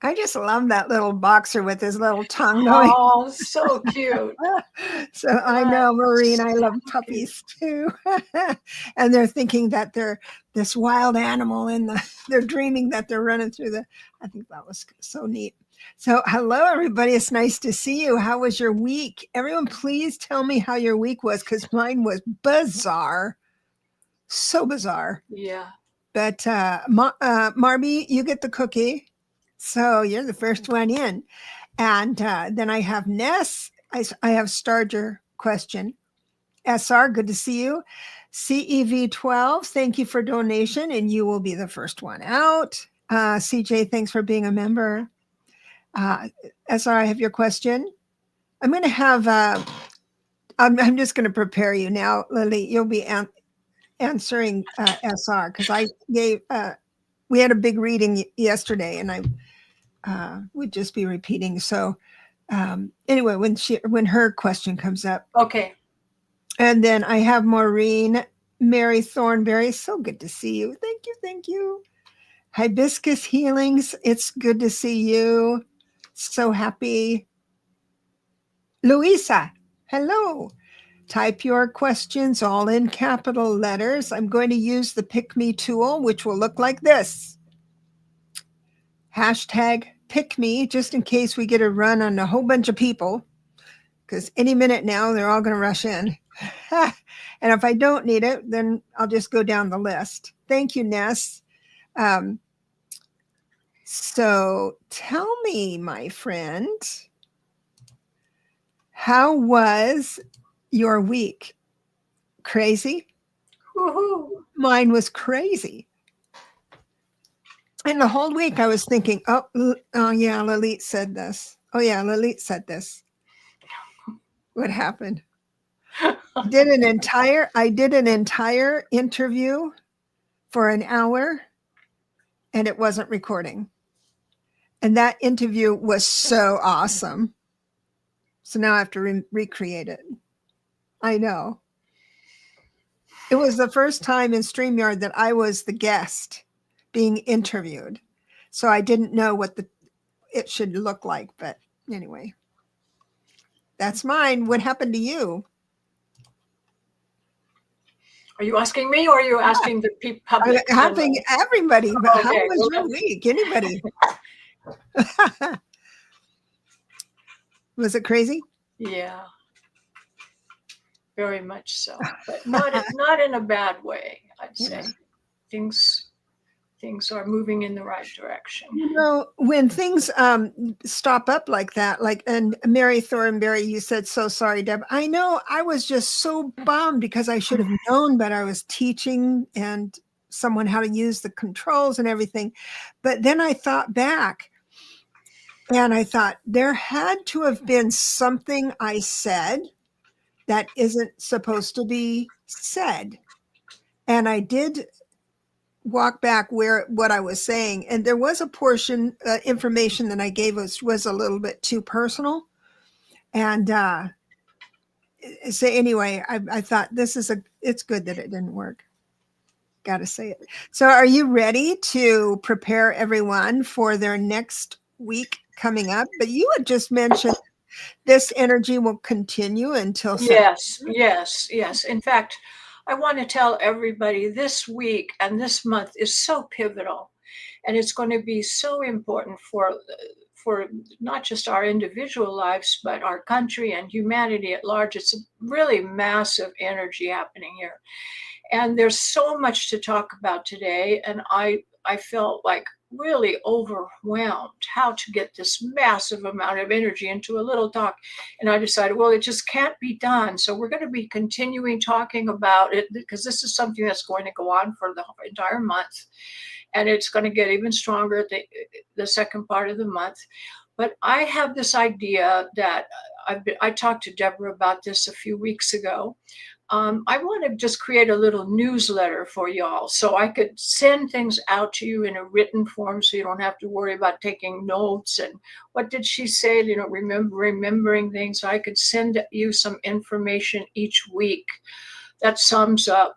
I just love that little boxer with his little tongue going. Oh, so cute. So I know, Maureen, I love puppies too. And they're thinking that they're this wild animal they're dreaming that they're running through I think that was so neat. So hello, everybody. It's nice to see you. How was your week? Everyone, please tell me how your week was, because mine was bizarre. So bizarre. Yeah. But Marby, you get the cookie. So you're the first one in. And then I have Ness. I have starred your question. SR, good to see you. CEV12, thank you for donation, and you will be the first one out. CJ, thanks for being a member. SR, I have your question. I'm going to have, I'm just going to prepare you now, Lily. You'll be answering SR, because I gave, we had a big reading yesterday, and I would just be repeating. So anyway, when her question comes up. Okay. And then I have Maureen, Mary Thornberry. So good to see you. Thank you. Thank you. Hibiscus Healings. It's good to see you. So happy. Louisa. Hello. Type your questions all in capital letters. I'm going to use the Pick Me tool, which will look like this. Hashtag Pick Me, just in case we get a run on a whole bunch of people, because any minute now they're all going to rush in. And if I don't need it, then I'll just go down the list. Thank you, Ness. So tell me, my friend, how was your week? Crazy? Woohoo. Mine was crazy. And the whole week I was thinking, oh yeah, Lalit said this. Oh yeah, Lalit said this. What happened? I did an entire interview for an hour, and it wasn't recording. And that interview was so awesome. So now I have to recreate it. I know. It was the first time in StreamYard that I was the guest being interviewed. So I didn't know what it should look like. But anyway, that's mine. What happened to you? Are you asking me, or are you asking the people? I'm asking everybody. But how was your week? Anybody? Was it crazy? Yeah. Very much so, but not in a bad way. I'd say things are moving in the right direction. You know, when things stop up like that, and Mary Thornberry, you said, so sorry, Deb. I know, I was just so bummed because I should have known, but I was teaching and someone how to use the controls and everything. But then I thought back, and I thought there had to have been something I said that isn't supposed to be said. And I did walk back what I was saying. And there was a portion, information that I gave was a little bit too personal. And so anyway, I thought it's good that it didn't work. Got to say it. So are you ready to prepare everyone for their next week coming up? But you had just mentioned this energy will continue until September. Yes. In fact, I want to tell everybody this week and this month is so pivotal, and it's going to be so important for not just our individual lives, but our country and humanity at large. It's a really massive energy happening here. And there's so much to talk about today. And I felt like really overwhelmed how to get this massive amount of energy into a little talk. And I decided, well, it just can't be done. So we're going to be continuing talking about it, because this is something that's going to go on for the entire month. And it's going to get even stronger at the second part of the month. But I have this idea that I talked to Debra about this a few weeks ago. I want to just create a little newsletter for y'all, so I could send things out to you in a written form, so you don't have to worry about taking notes and what did she say, remembering things. So I could send you some information each week that sums up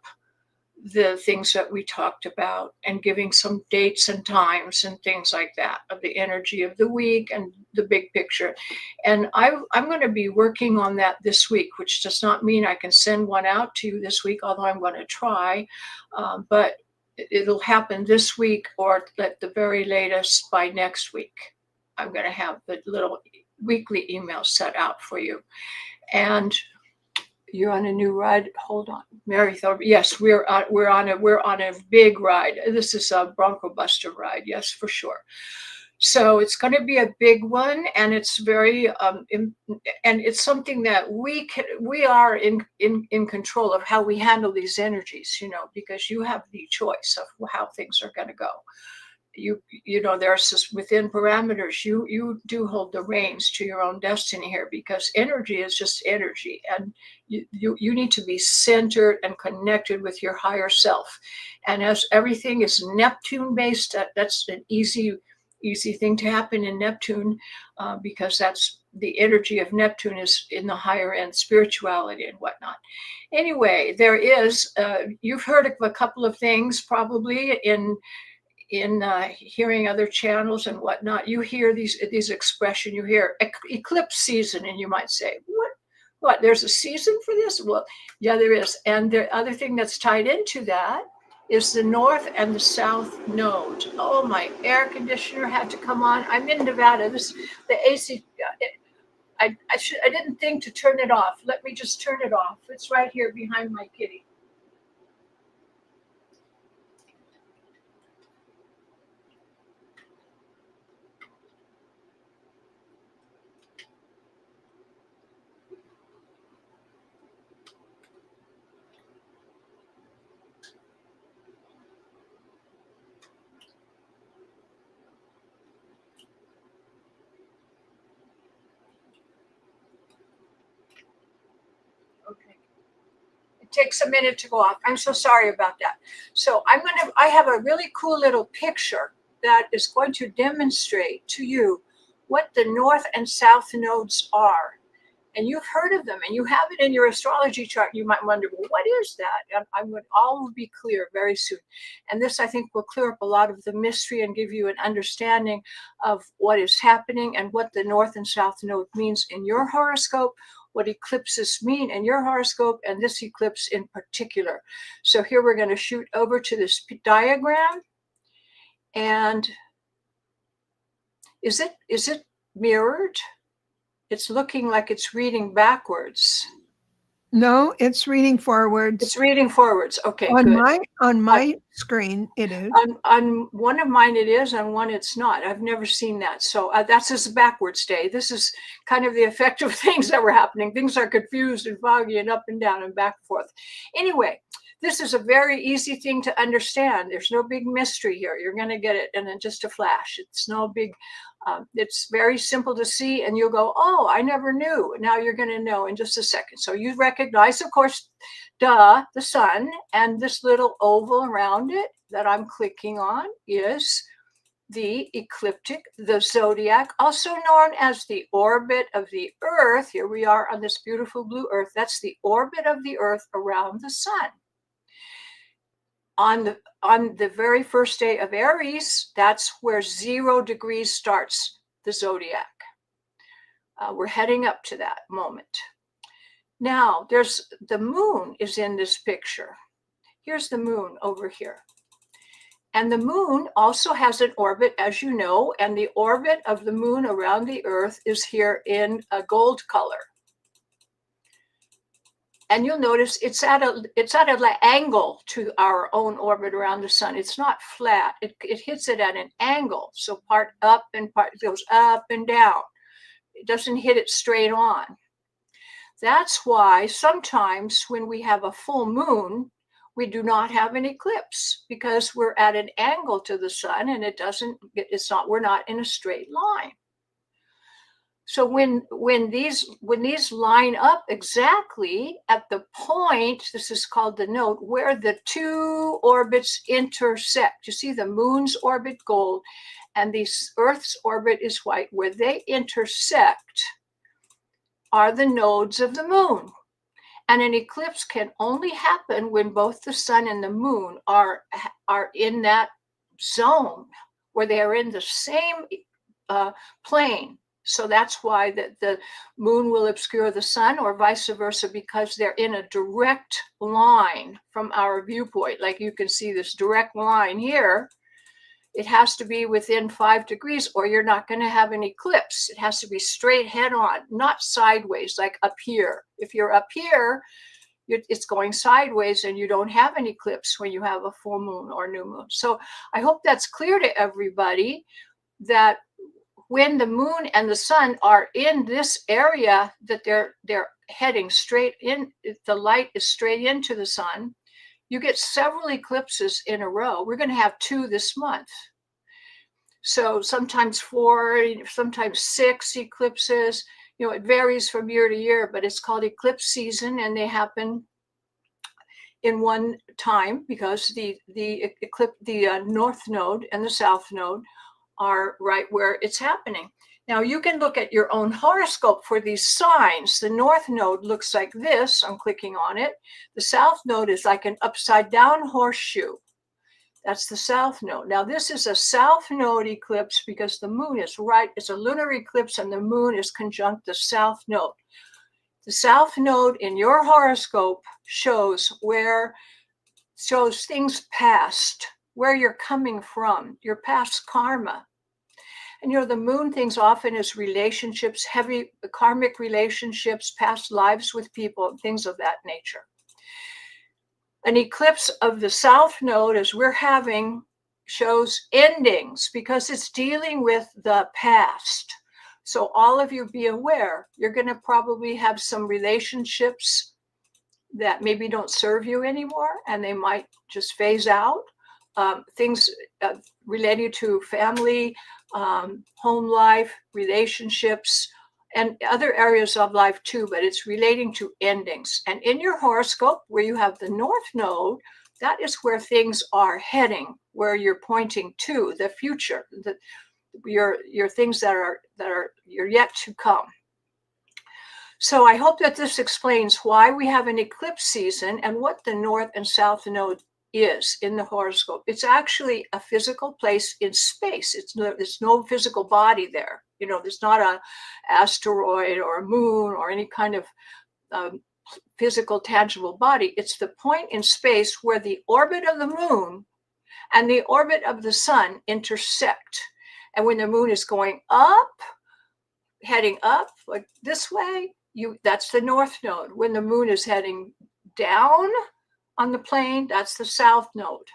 the things that we talked about and giving some dates and times and things like that of the energy of the week and the big picture. And I'm going to be working on that this week, which does not mean I can send one out to you this week, although I'm going to try. But it'll happen this week or at the very latest by next week. I'm going to have the little weekly email set out for you. And you're on a new ride. Hold on, Mary Thorpe. Yes, we're on a big ride. This is a Bronco Buster ride. Yes, for sure. So it's going to be a big one, and it's very and it's something that we are in control of how we handle these energies. Because you have the choice of how things are going to go. There's just within parameters, you do hold the reins to your own destiny here, because energy is just energy, and you need to be centered and connected with your higher self. And as everything is Neptune based, that's an easy thing to happen in Neptune, because that's the energy of Neptune is in the higher end spirituality and whatnot. Anyway, there is you've heard of a couple of things probably in hearing other channels and whatnot. You hear these expressions. You hear eclipse season, and you might say, what? There's a season for this? Well, yeah, there is. And the other thing that's tied into that is the north and the south node. Oh, my air conditioner had to come on. I'm in Nevada. The AC. I didn't think to turn it off. Let me just turn it off. It's right here behind my kitty. Okay. It takes a minute to go off. I'm so sorry about that. So I have a really cool little picture that is going to demonstrate to you what the north and south nodes are. And you've heard of them, and you have it in your astrology chart. You might wonder, well, what is that? All will be clear very soon. And this, I think, will clear up a lot of the mystery and give you an understanding of what is happening and what the north and south node means in your horoscope, what eclipses mean in your horoscope, and this eclipse in particular. So here we're going to shoot over to this diagram. And is it mirrored? It's looking like it's reading backwards. No, it's reading forwards. It's reading forwards. Okay, on good. My screen, it is. On one of mine it is, on one it's not. I've never seen that. So that's just a backwards day. This is kind of the effect of things that were happening. Things are confused and foggy and up and down and back and forth. Anyway, this is a very easy thing to understand. There's no big mystery here. You're going to get it in just a flash. It's no big, it's very simple to see, and you'll go, oh, I never knew. Now you're going to know in just a second. So you recognize, of course, the sun, and this little oval around it that I'm clicking on is the ecliptic, the zodiac, also known as the orbit of the Earth. Here we are on this beautiful blue Earth. That's the orbit of the Earth around the sun. On the very first day of Aries, that's where 0 degrees starts the zodiac. We're heading up to that moment. Now, there's the moon is in this picture. Here's the moon over here. And the moon also has an orbit, as you know, and the orbit of the moon around the Earth is here in a gold color. And you'll notice it's at an angle to our own orbit around the sun. It's not flat. It hits it at an angle. So part up and part goes up and down. It doesn't hit it straight on. That's why sometimes when we have a full moon, we do not have an eclipse, because we're at an angle to the sun, and we're not in a straight line. So when these line up exactly at the point, this is called the node, where the two orbits intersect. You see the moon's orbit gold and the Earth's orbit is white. Where they intersect are the nodes of the moon. And an eclipse can only happen when both the sun and the moon are in that zone where they are in the same plane. So that's why the moon will obscure the sun, or vice versa, because they're in a direct line from our viewpoint. Like you can see this direct line here. It has to be within 5 degrees or you're not going to have an eclipse. It has to be straight head on, not sideways like up here. If you're up here, it's going sideways and you don't have an eclipse when you have a full moon or new moon. So I hope that's clear to everybody that when the moon and the sun are in this area, that they're heading straight in, the light is straight into the sun, you get several eclipses in a row. We're going to have 2 this month. So sometimes 4, sometimes 6 eclipses. It varies from year to year, but it's called eclipse season, and they happen in one time because the north node and the south node are right where it's happening. Now you can look at your own horoscope for these signs. The north node looks like this. I'm clicking on it. The south node is like an upside down horseshoe. That's the south node. Now this is a south node eclipse because the moon is right. It's a lunar eclipse and the moon is conjunct the south node. The south node in your horoscope shows things past, where you're coming from, your past karma. And the moon things often is relationships, heavy karmic relationships, past lives with people, things of that nature. An eclipse of the south node, as we're having, shows endings because it's dealing with the past. So all of you be aware, you're going to probably have some relationships that maybe don't serve you anymore, and they might just phase out. Things related to family, home life, relationships, and other areas of life too, but it's relating to endings. And in your horoscope, where you have the north node, that is where things are heading, where you're pointing to the future, your things that are you're yet to come. So I hope that this explains why we have an eclipse season and what the north and south node is in the horoscope. It's actually a physical place in space. There's no physical body there. There's not an asteroid or a moon or any kind of physical, tangible body. It's the point in space where the orbit of the moon and the orbit of the sun intersect. And when the moon is going up, heading up like this way, that's the north node. When the moon is heading down on the plane, that's the south node.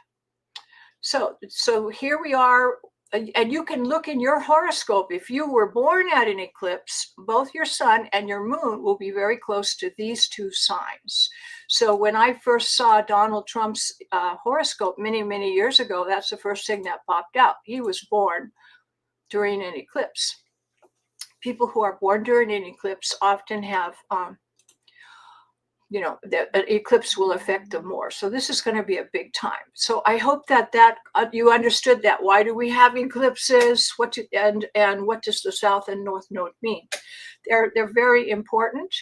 So here we are, and you can look in your horoscope. If you were born at an eclipse, both your sun and your moon will be very close to these 2 signs. So when I first saw Donald Trump's horoscope many, many years ago, that's the first thing that popped out. He was born during an eclipse. People who are born during an eclipse often have, the eclipse will affect them more. So this is going to be a big time. So I hope that you understood that. Why do we have eclipses? And what does the south and north node mean? They're very important.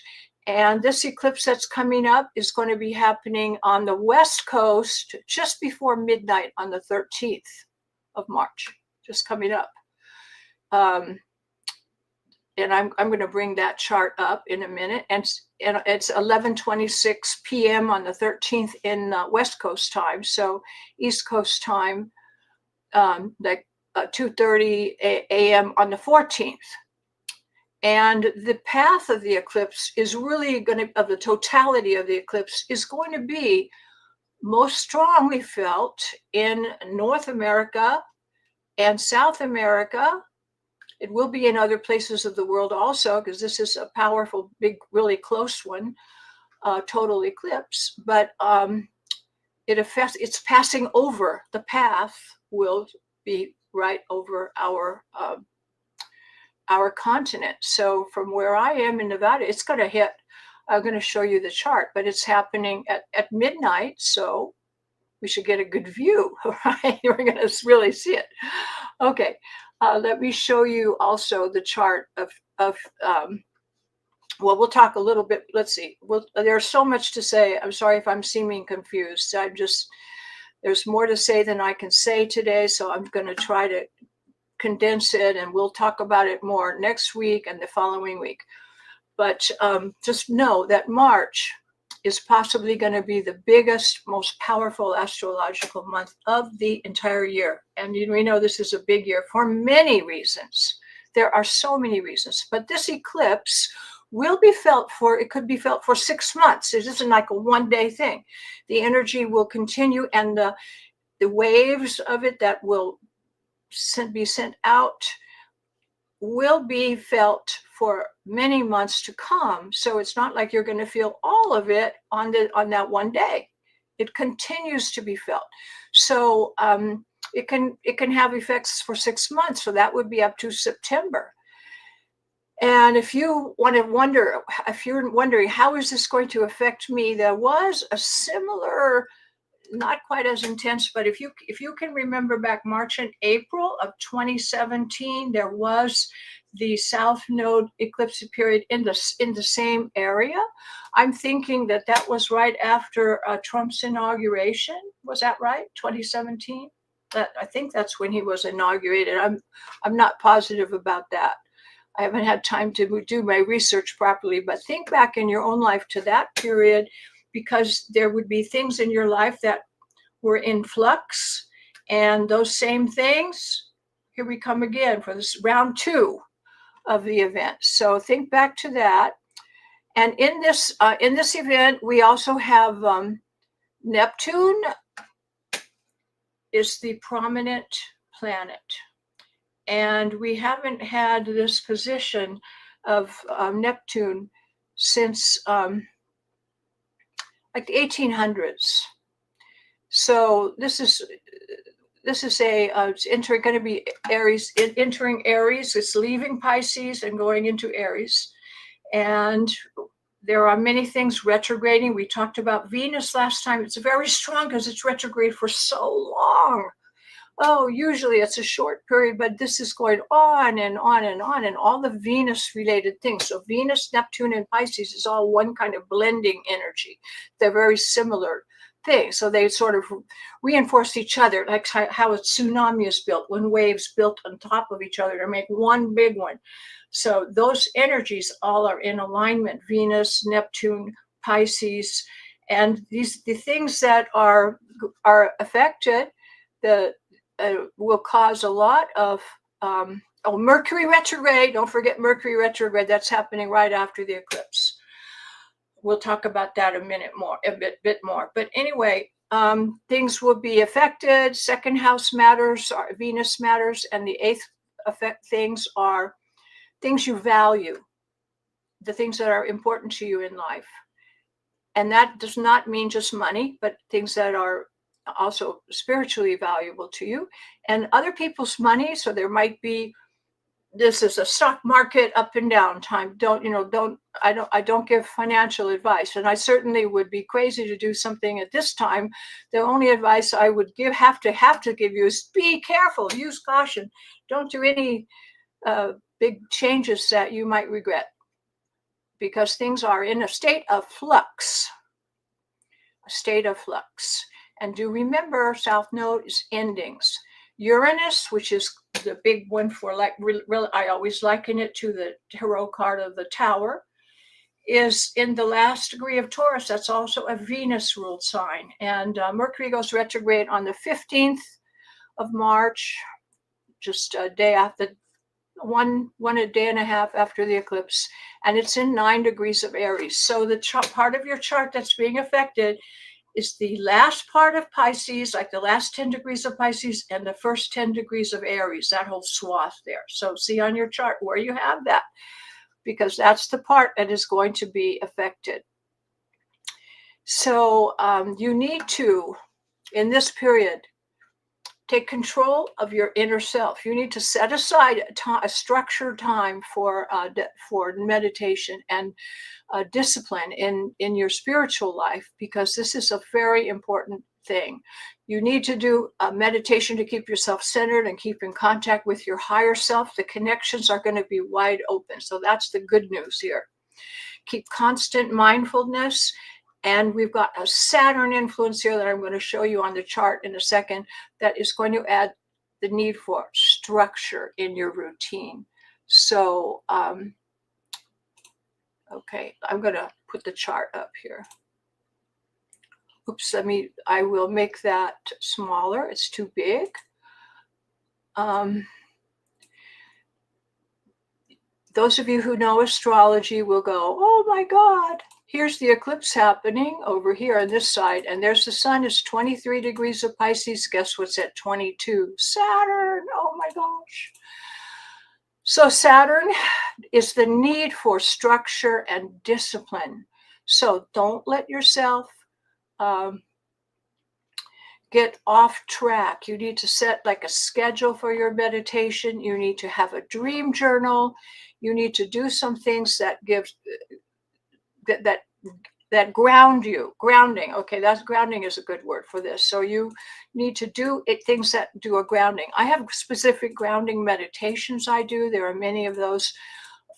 And this eclipse that's coming up is going to be happening on the West Coast just before midnight on the 13th of March, just coming up. And I'm going to bring that chart up in a minute. And it's 11:26 p.m. on the 13th in West Coast time. So East Coast time, like 2:30 a.m. on the 14th. And the path of the eclipse is really of the totality of the eclipse, is going to be most strongly felt in North America and South America. It will be in other places of the world also, because this is a powerful, big, really close one, total eclipse. But it's passing over. The path will be right over our continent. So from where I am in Nevada, it's going to hit. I'm going to show you the chart, but it's happening at midnight. So we should get a good view, right? We're going to really see it. Okay. Let me show you also the chart of well, we'll talk a little bit. Let's see. There's so much to say. I'm sorry if I'm seeming confused. There's more to say than I can say today. So I'm going to try to condense it, and we'll talk about it more next week and the following week. But just know that March is possibly going to be the biggest, most powerful astrological month of the entire year. And we know this is a big year for many reasons. There are so many reasons. But this eclipse will be it could be felt for 6 months. It isn't like a one-day thing. The energy will continue, and the waves of it that will be sent out will be felt for many months to come. So it's not like you're going to feel all of it on that one day. It continues to be felt. So it can have effects for 6 months. So that would be up to September. And if you're wondering how is this going to affect me, there was a similar, not quite as intense, but if you can remember back March and April of 2017, there was the South Node eclipse period in the same area. I'm thinking that was right after Trump's inauguration. Was that right? 2017? I think that's when he was inaugurated. I'm not positive about that. I haven't had time to do my research properly, but think back in your own life to that period, because there would be things in your life that were in flux, and those same things, here we come again for this round 2 of the event. So think back to that. And in this event, we also have Neptune is the prominent planet. And we haven't had this position of Neptune since like the 1800s. So this is it's going to be Aries, entering Aries. It's leaving Pisces and going into Aries. And there are many things retrograding. We talked about Venus last time. It's very strong because it's retrograde for so long. Oh, usually it's a short period, but this is going on and on and on, and all the Venus-related things. So Venus, Neptune, and Pisces is all one kind of blending energy. They're very similar things. So they sort of reinforce each other, like how a tsunami is built, when waves built on top of each other to make one big one. So those energies all are in alignment: Venus, Neptune, Pisces, and the things that are affected, will cause a lot of Mercury retrograde. Don't forget Mercury retrograde. That's happening right after the eclipse. We'll talk about that a bit more. But anyway, things will be affected. Second house matters, Venus matters, and the 8th effect things are things you value, the things that are important to you in life. And that does not mean just money, but things that are also spiritually valuable to you and other people's money. So there might be, this is a stock market up and down time. I don't give financial advice, and I certainly would be crazy to do something at this time. The only advice I would have to give you is be careful, use caution. Don't do any big changes that you might regret, because things are in a state of flux. And do remember, South Node is endings. Uranus, which is the big one for I always liken it to the tarot card of the Tower, is in the last degree of Taurus. That's also a Venus-ruled sign. And Mercury goes retrograde on the 15th of March, just a day after, a day and a half after the eclipse. And it's in 9 degrees of Aries. So the part of your chart that's being affected is the last part of Pisces, like the last 10 degrees of Pisces and the first 10 degrees of Aries, that whole swath there. So see on your chart where you have that, because that's the part that is going to be affected. So you need to, in this period, take control of your inner self. You need to set aside a structured time for meditation and discipline in your spiritual life, because this is a very important thing. You need to do meditation to keep yourself centered and keep in contact with your higher self. The connections are going to be wide open. So that's the good news here. Keep constant mindfulness. And we've got a Saturn influence here that I'm going to show you on the chart in a second that is going to add the need for structure in your routine. So, okay, I'm going to put the chart up here. Oops, I will make that smaller. It's too big. Those of you who know astrology will go, oh my God, here's the eclipse happening over here on this side. And there's the sun is 23 degrees of Pisces. Guess what's at 22? Saturn. Oh my gosh. So Saturn is the need for structure and discipline. So don't let yourself get off track. You need to set like a schedule for your meditation. You need to have a dream journal. You need to do some things that give that ground you. Grounding. Okay, that's grounding is a good word for this. So you need to do things that do a grounding. I have specific grounding meditations I do. There are many of those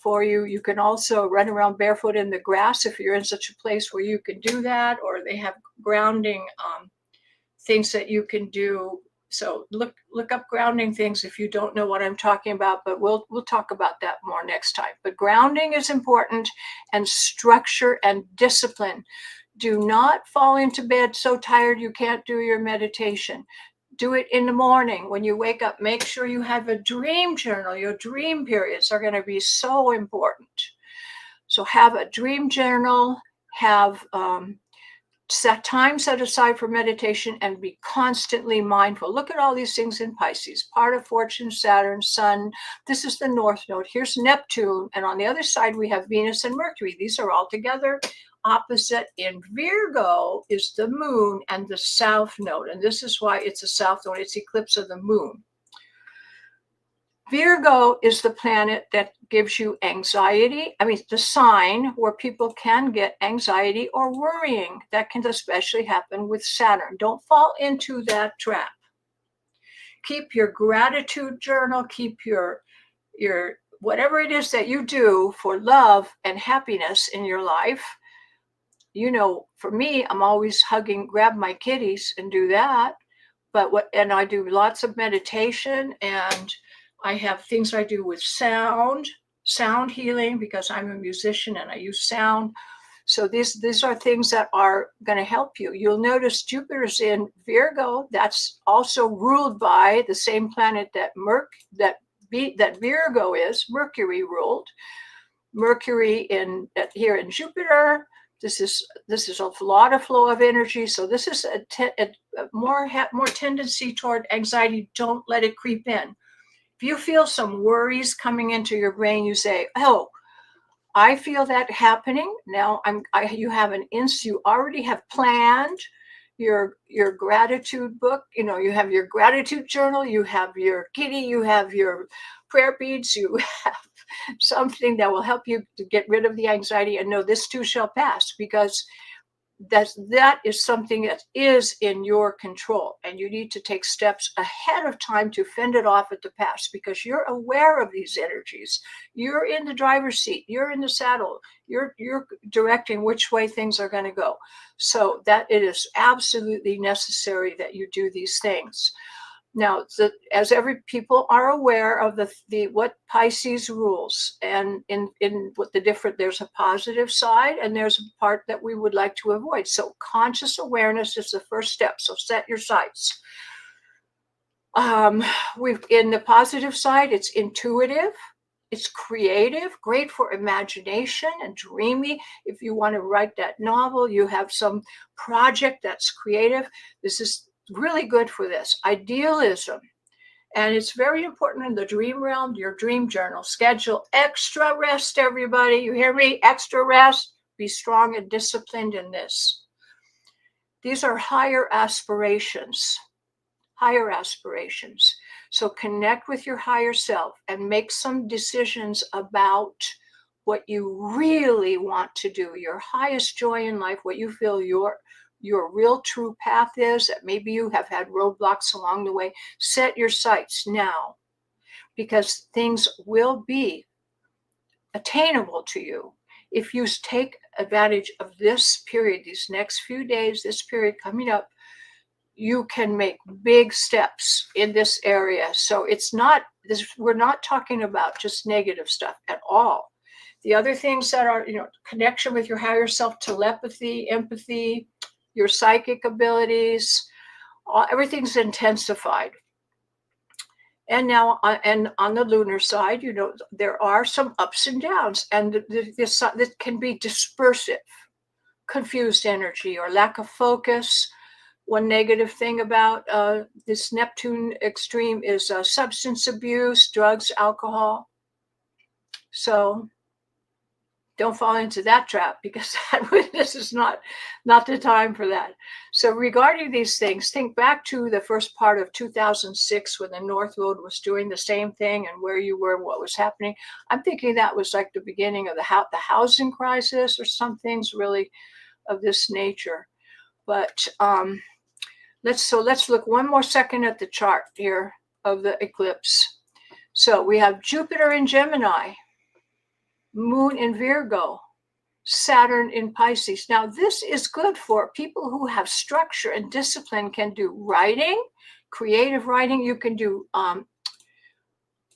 for you. You can also run around barefoot in the grass if you're in such a place where you can do that, or they have grounding things that you can do. So look up grounding things if you don't know what I'm talking about, but we'll talk about that more next time. But grounding is important, and structure and discipline. Do not fall into bed so tired you can't do your meditation. Do it in the morning when you wake up. Make sure you have a dream journal. Your dream periods are going to be so important. So have a dream journal, have set time set aside for meditation, and be constantly mindful. Look at all these things in Pisces. Part of fortune, Saturn, Sun. This is the North Node. Here's Neptune. And on the other side, we have Venus and Mercury. These are all together opposite. In Virgo is the Moon and the South Node. And this is why it's a South Node. It's eclipse of the Moon. Virgo is the planet that gives you anxiety. I mean, the sign where people can get anxiety or worrying. That can especially happen with Saturn. Don't fall into that trap. Keep your gratitude journal. Keep your whatever it is that you do for love and happiness in your life. You know, for me, I'm always grab my kitties and do that. And I do lots of meditation, and I have things I do with sound healing, because I'm a musician and I use sound. So these are things that are going to help you. You'll notice Jupiter's in Virgo. That's also ruled by the same planet that Virgo is. Mercury ruled. Mercury here in Jupiter. This is a lot of flow of energy. So this is a more tendency toward anxiety. Don't let it creep in. If you feel some worries coming into your brain, you say, "Oh, I feel that happening now." You already have planned your gratitude book. You know, you have your gratitude journal. You have your kitty. You have your prayer beads. You have something that will help you to get rid of the anxiety and know this too shall pass, because that is something that is in your control, and you need to take steps ahead of time to fend it off at the pass, because you're aware of these energies. You're in the driver's seat. You're in the saddle. You're directing which way things are going to go. So that it is absolutely necessary that you do these things. Now, as every people are aware of what Pisces rules, and in what there's a positive side and there's a part that we would like to avoid. So conscious awareness is the first step. So set your sights. In the positive side, it's intuitive, it's creative, great for imagination and dreamy. If you want to write that novel, you have some project that's creative. This is really good for this. Idealism. And it's very important in the dream realm, your dream journal. Schedule extra rest, everybody. You hear me? Extra rest. Be strong and disciplined in this. These are higher aspirations. Higher aspirations. So connect with your higher self and make some decisions about what you really want to do, your highest joy in life, what you feel your real true path is, that maybe you have had roadblocks along the way. Set your sights now, because things will be attainable to you if you take advantage of this period, these next few days, this period coming up, you can make big steps in this area. So it's not this, we're not talking about just negative stuff at all. The other things that are, connection with your higher self, telepathy, empathy, your psychic abilities, everything's intensified. And now, and on the lunar side, there are some ups and downs, and this can be dispersive, confused energy, or lack of focus. One negative thing about this Neptune extreme is substance abuse, drugs, alcohol. So don't fall into that trap, because this is not the time for that. So regarding these things, think back to the first part of 2006 when the North Node was doing the same thing, and where you were, what was happening. I'm thinking that was like the beginning of the housing crisis, or some things really of this nature. But let's look one more second at the chart here of the eclipse. So we have Jupiter in Gemini, Moon in Virgo, Saturn in Pisces. Now, this is good for people who have structure and discipline, can do writing, creative writing. You can do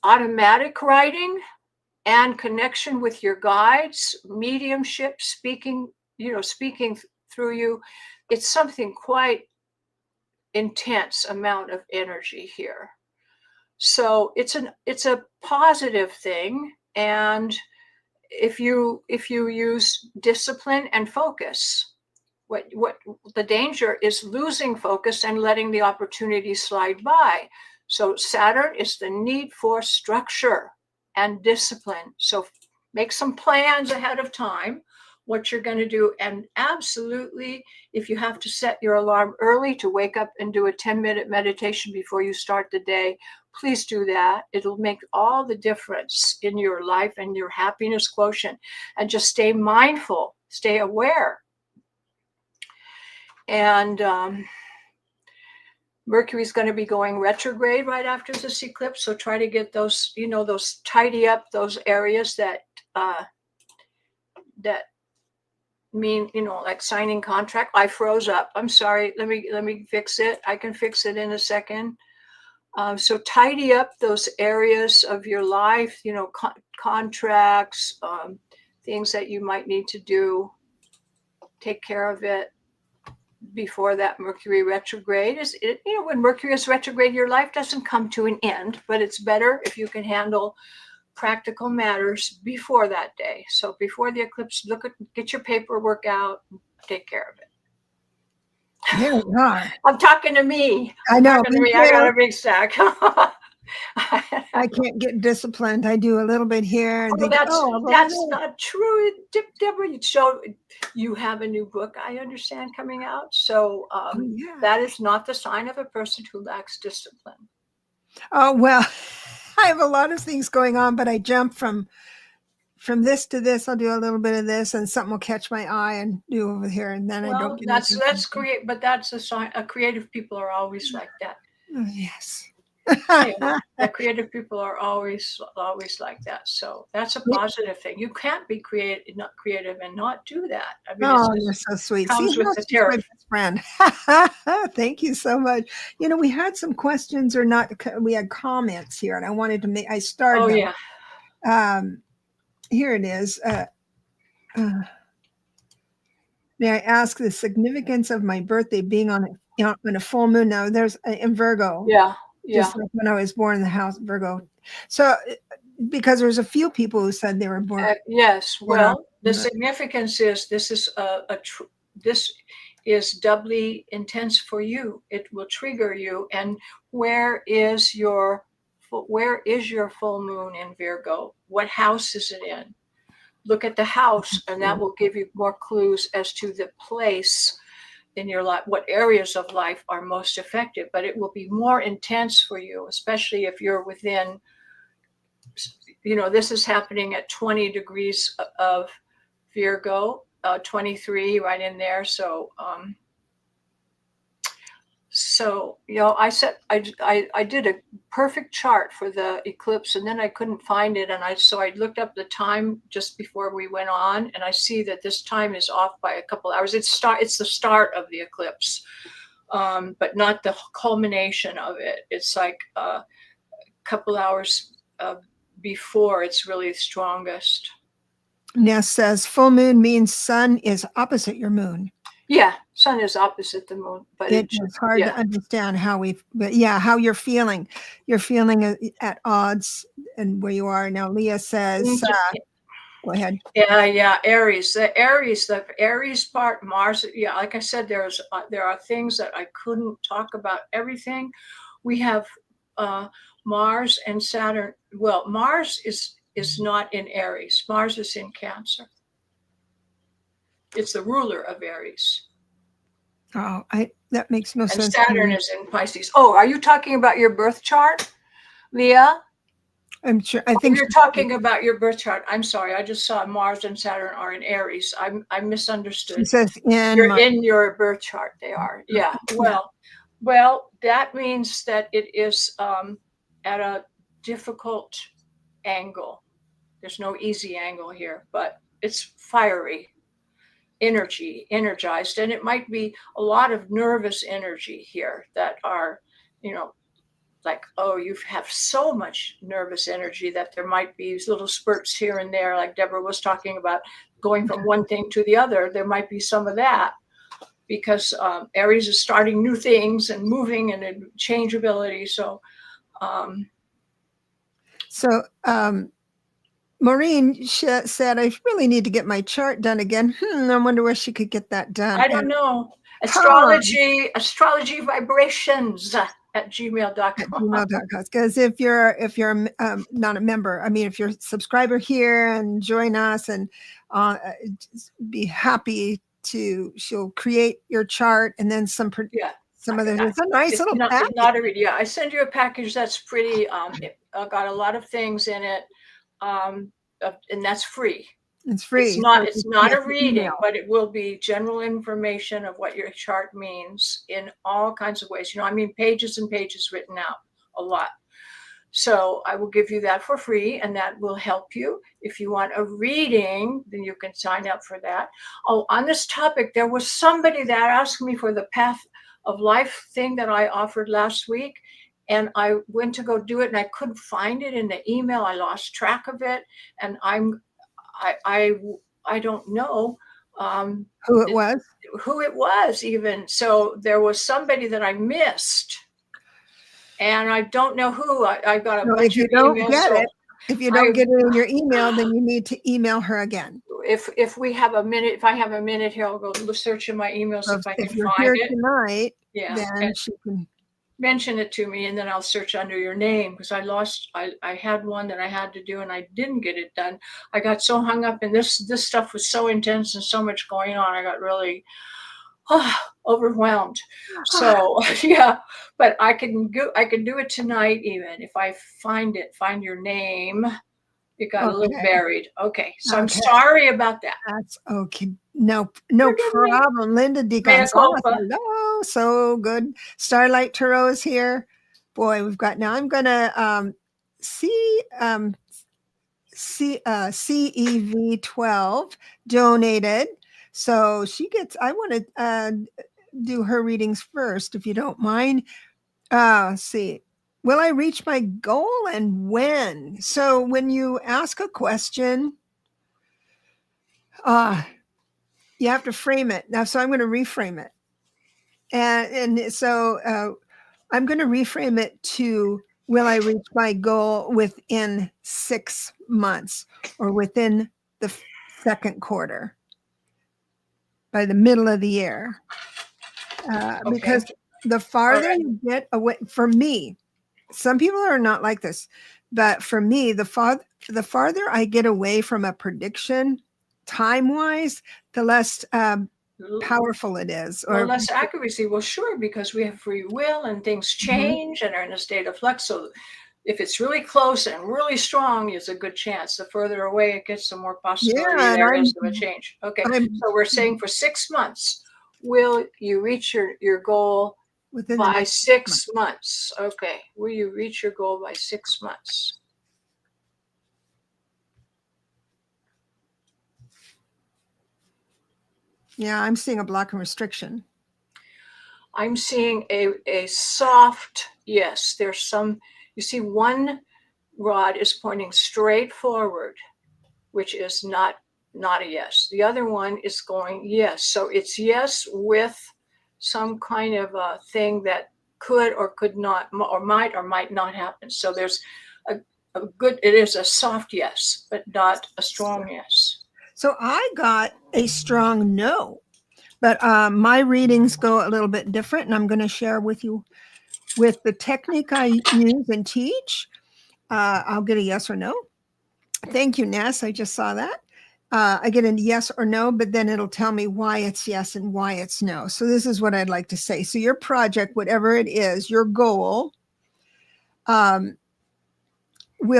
automatic writing and connection with your guides, mediumship, speaking through you. It's something quite intense amount of energy here. So it's a positive thing. And if you use discipline and focus, what the danger is losing focus and letting the opportunity slide by. So Saturn is the need for structure and discipline. So make some plans ahead of time, what you're going to do. And absolutely, if you have to set your alarm early to wake up and do a 10-minute meditation before you start the day, please do that. It'll make all the difference in your life and your happiness quotient. And just stay mindful, stay aware. And Mercury's going to be going retrograde right after this eclipse. So try to get those, tidy up those areas that mean, like signing contract. I froze up. I'm sorry. Let me fix it. I can fix it in a second. So tidy up those areas of your life, contracts, things that you might need to do. Take care of it before that Mercury retrograde. When Mercury is retrograde, your life doesn't come to an end, but it's better if you can handle practical matters before that day. So before the eclipse, get your paperwork out, take care of it. There we are. I'm talking to me. I know. I got a big stack. I can't get disciplined. I do a little bit here and think, that's not true. Debra, you have a new book, I understand, coming out. So that is not the sign of a person who lacks discipline. Oh, well, I have a lot of things going on, but I jump from this to this. I'll do a little bit of this, and something will catch my eye and do over here, and then I don't get. That's create, but that's a sign. Creative people are always like that. Oh, yes. The creative people are always like that. So that's a positive thing. You can't be not creative and not do that. I mean, you're so sweet. Comes with the tarot. My best friend. Thank you so much. We had some questions we had comments here, and I wanted to I started. Oh, yeah. Here it is. May I ask the significance of my birthday being on a full moon? Now there's in Virgo. Yeah. Just like when I was born in the house, Virgo. So, because there's a few people who said they were born. Yes. Well, the significance is this is doubly intense for you. It will trigger you. And where is your full moon in Virgo? What house is it in? Look at the house, and that will give you more clues as to the place in your life, what areas of life are most effective. But it will be more intense for you, especially if you're within, this is happening at 20 degrees of Virgo, 23 right in there. So So, I did a perfect chart for the eclipse, and then I couldn't find it. And so I looked up the time just before we went on, and I see that this time is off by a couple hours. It's the start of the eclipse, but not the culmination of it. It's like a couple hours before it's really strongest. Ness says full moon means sun is opposite your moon. Yeah, sun is opposite the moon, but it's hard to understand how how you're feeling. You're feeling at odds and where you are now. Leah says, go ahead. Yeah, Aries. The Aries part, Mars. Yeah, like I said, there are things that I couldn't talk about. Everything. We have Mars and Saturn. Well, Mars is not in Aries. Mars is in Cancer. It's the ruler of Aries. Oh, that makes no sense. And Saturn is in Pisces. Oh, are you talking about your birth chart, Leah? I'm sure. I think you're talking about your birth chart. I'm sorry. I just saw Mars and Saturn are in Aries. I misunderstood. She says in your birth chart. They are. Yeah. Well, that means that it is at a difficult angle. There's no easy angle here, but it's fiery. Energized, and it might be a lot of nervous energy here that are, like, oh, you have so much nervous energy that there might be these little spurts here and there, like Deborah was talking about, going from one thing to the other. There might be some of that because Aries is starting new things and moving and changeability. So, Maureen said, I really need to get my chart done again. I wonder where she could get that done. I don't know. Astrology vibrations at gmail.com. Because if you're not a member, I mean, if you're a subscriber here and join us, and be happy she'll create your chart, and then some other. It's a nice little package. Not a read. Yeah, I send you a package that's pretty. It got a lot of things in it. And that's free. It's free. It's not a reading, but it will be general information of what your chart means in all kinds of ways. Pages and pages written out, a lot. So I will give you that for free, and that will help you. If you want a reading, then you can sign up for that. Oh, on this topic, there was somebody that asked me for the Path of Life thing that I offered last week. And I went to go do it, and I couldn't find it in the email. I lost track of it, and I don't know who it was. Who it was even. So there was somebody that I missed, and I don't know who. I got a bunch of emails. If you don't get it in your email, then you need to email her again. If we have a minute, if I have a minute here, I'll go search in my emails if I can find it. If you're here tonight, then she can mention it to me, and then I'll search under your name, because I had one that I had to do and I didn't get it done. I got so hung up in this stuff was so intense and so much going on. I got really overwhelmed. So but I can do it tonight, even if I find your name. It got a little buried. Okay. So I'm sorry about that. That's okay. No problem. Linda D. Gonzalez. Hello. So good. Starlight Tarot is here. Boy, we've got, now I'm going to CEV12 donated. So she gets, I want to do her readings first, if you don't mind. See. Will I reach my goal, and when? So when you ask a question, you have to frame it. Now, so I'm going to reframe it. And so I'm going to reframe it to, will I reach my goal within 6 months or within the second quarter, by the middle of the year? Because the farther you get away, for me, some people are not like this, but for me, the farther I get away from a prediction time-wise, the less powerful it is. Or less accuracy. Well, sure, because we have free will and things change and are in a state of flux. So if it's really close and really strong, it's a good chance. The further away it gets, the more possibility there is of a change. Okay, so we're saying for 6 months, will you reach your goal Within the By next 6 months. Okay. Will you reach your goal by 6 months? Yeah, I'm seeing a block and restriction. I'm seeing a soft yes. There's some, you see, one rod is pointing straight forward, which is not a yes. The other one is going yes. So it's yes with some kind of a thing that could or could not, or might not happen. So there's a good, it is a soft yes, but not a strong yes. So I got a strong no, but my readings go a little bit different, and I'm going to share with you with the technique I use and teach. I'll get a yes or no. Thank you, Ness. I just saw that. I get a yes or no, but then it'll tell me why it's yes and why it's no. So this is what I'd like to say. So your project, whatever it is, your goal, will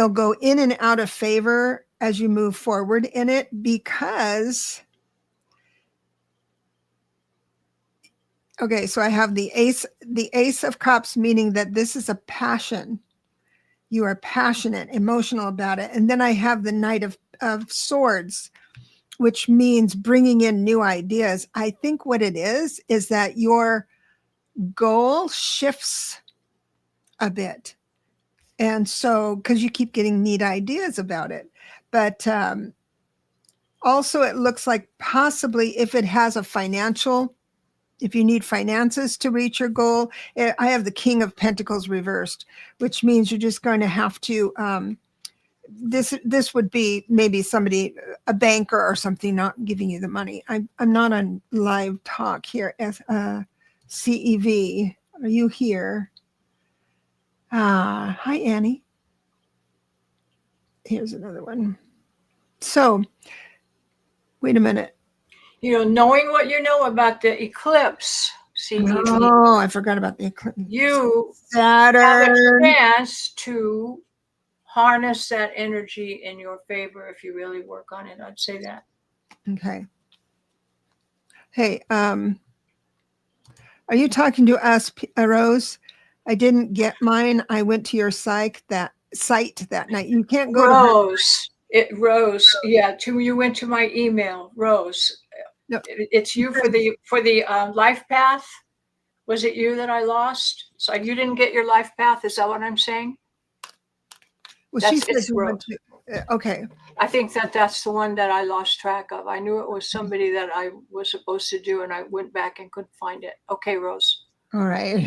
go in and out of favor as you move forward in it, because okay, so I have the ace of cups, meaning that this is a passion. You are passionate, emotional about it. And then I have the knight of swords, which means bringing in new ideas. I think what it is that your goal shifts a bit. And so, because you keep getting neat ideas about it. But also, it looks like possibly if it has a financial, if you need finances to reach your goal, I have the King of Pentacles reversed, which means you're just going to have to, this would be maybe somebody, a banker or something, not giving you the money. I'm not on live talk here. As CEV, are you here? Hi, Annie. Here's another one. So, wait a minute. You know, knowing what you know about the eclipse, CEV, Oh, I forgot about the eclipse. you Saturn. have a chance to harness that energy in your favor if you really work on it. I'd say that. Okay. Hey, are you talking to us, Rose? I didn't get mine. I went to your site that night. You can't go Rose. Rose. Yeah. You went to my email, Rose. No. It's you for the life path. Was it you that I lost? So you didn't get your life path. Is that what I'm saying? Well, she said It's you went Rose. to, okay. I think that's the one that I lost track of. I knew it was somebody that I was supposed to do, and I went back and couldn't find it. Okay, Rose. All right.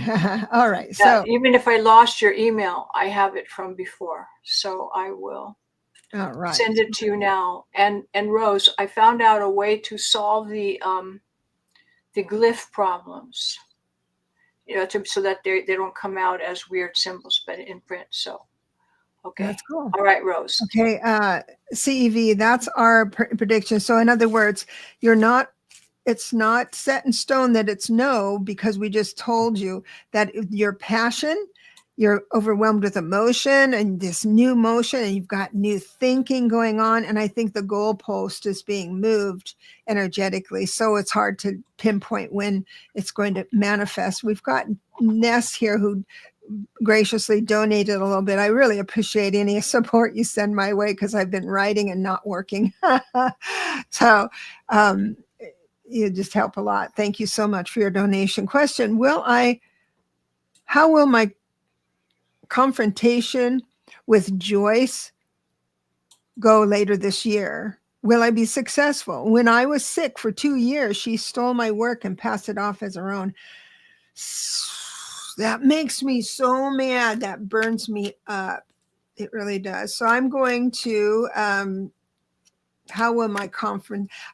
All right. So even if I lost your email, I have it from before. So I will send it to you now. And Rose, I found out a way to solve the glyph problems. You know, so that they don't come out as weird symbols, but in print. So okay. That's cool. All right, Rose. Okay. CEV, that's our prediction. So in other words, it's not set in stone that it's no, because we just told you that your passion, you're overwhelmed with emotion and this new motion, and you've got new thinking going on. And I think the goalpost is being moved energetically. So it's hard to pinpoint when it's going to manifest. We've got Ness here who graciously donated a little bit. I really appreciate any support you send my way, because I've been writing and not working. So you just help a lot. Thank you so much for your donation. Question: how will my confrontation with Joyce go later this year? Will I be successful? When I was sick for 2 years, she stole my work and passed it off as her own. That makes me so mad. That burns me up. It really does. So I'm going to, how will my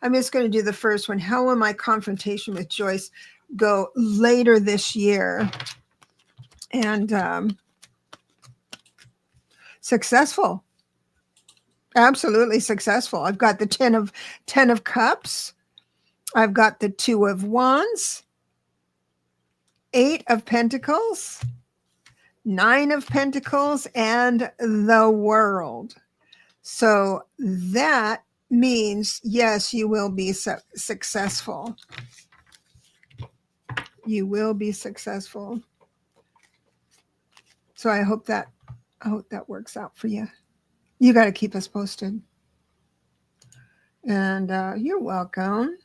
I'm just going to do the first one. How will my confrontation with Joyce go later this year? And successful. Absolutely successful. I've got the 10 of cups. I've got the 2 of wands, 8 of pentacles, 9 of pentacles, and the world. So that means, yes, you will be successful. You will be successful. So I hope that works out for you. You got to keep us posted. And you're welcome.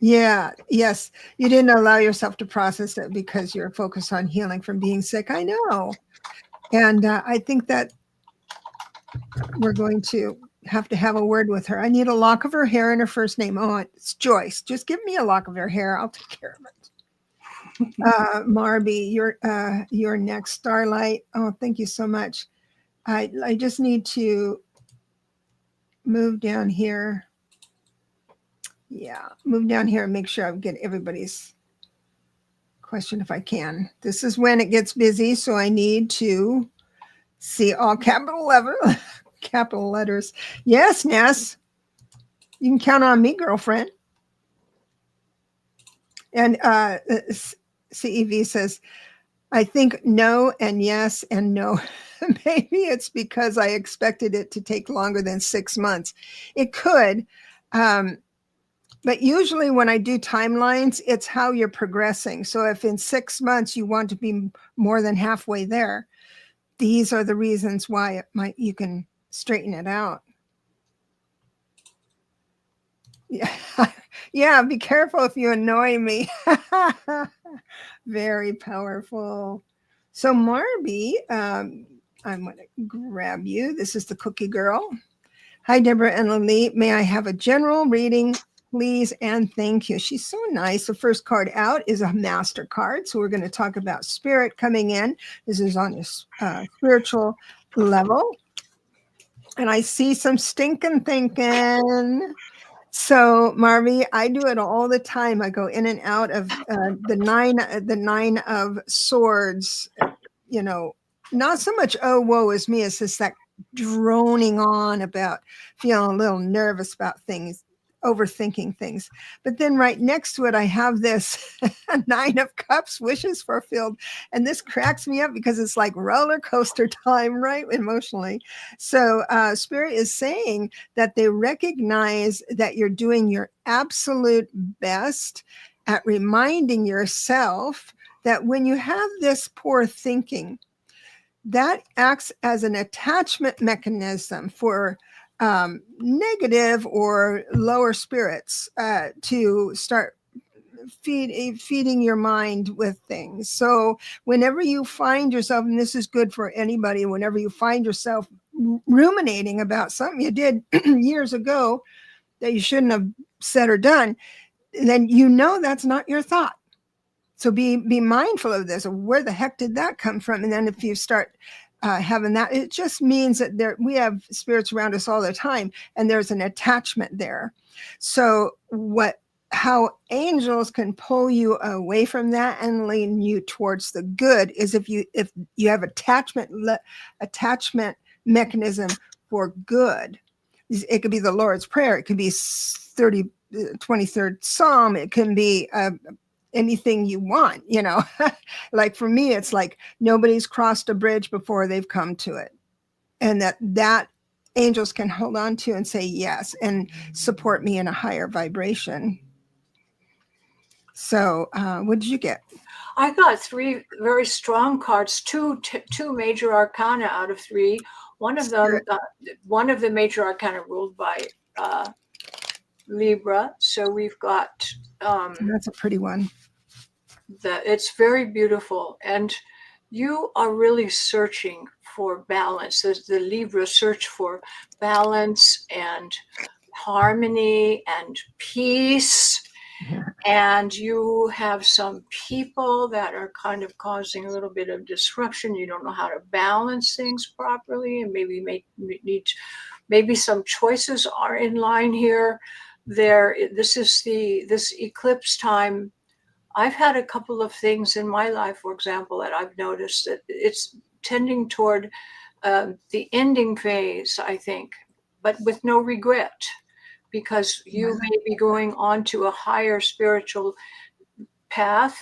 Yes. You didn't allow yourself to process it because you're focused on healing from being sick. I know. And I think that we're going to have a word with her. I need a lock of her hair and her first name. Oh, it's Joyce. Just give me a lock of her hair. I'll take care of it. Marby, you're next. Starlight. Oh, thank you so much. I just need to move down here. Yeah, move down here and make sure I get everybody's question if I can. This is when it gets busy, so I need to see all capital letters. Yes, Ness. You can count on me, girlfriend. And CEV says, I think no and yes and no. Maybe it's because I expected it to take longer than 6 months. It could. But usually when I do timelines, it's how you're progressing. So if in 6 months you want to be more than halfway there, these are the reasons why you can straighten it out. Yeah. Yeah, be careful if you annoy me. Very powerful. So Marby, I'm going to grab you. This is the cookie girl. Hi, Debra and Lalit. May I have a general reading, please? And thank you. She's so nice. The first card out is a master card. So we're going to talk about spirit coming in. This is on a spiritual level. And I see some stinking thinking. So, Marvy, I do it all the time. I go in and out of the nine of swords. You know, not so much oh woe is me. It's just that droning on about feeling a little nervous about things, overthinking things. But then right next to it, I have this 9 of cups, wishes fulfilled, and this cracks me up because it's like roller coaster time, right? Emotionally. So Spirit is saying that they recognize that you're doing your absolute best at reminding yourself that when you have this poor thinking, that acts as an attachment mechanism for negative or lower spirits to start feeding your mind with things. So whenever you find yourself, and this is good for anybody, whenever you find yourself ruminating about something you did years ago that you shouldn't have said or done, then you know that's not your thought. So be mindful of this. Where the heck did that come from? And then if you start having that, it just means that we have spirits around us all the time, and there's an attachment there. So how angels can pull you away from that and lean you towards the good is if you have attachment mechanism for good. It could be the Lord's Prayer. It could be 23rd Psalm. It can be anything you want, like for me, it's like nobody's crossed a bridge before they've come to it. And that angels can hold on to and say yes and support me in a higher vibration. So what did you get? I got 3 very strong cards, two major arcana out of 3. One of them, one of the major arcana ruled by Libra. So we've got that's a pretty one. It's very beautiful, and you are really searching for balance. The Libra search for balance and harmony and peace. And you have some people that are kind of causing a little bit of disruption. You don't know how to balance things properly, and maybe some choices are in line here. This eclipse time. I've had a couple of things in my life, for example, that I've noticed that it's tending toward the ending phase, I think, but with no regret, because you may be going on to a higher spiritual path,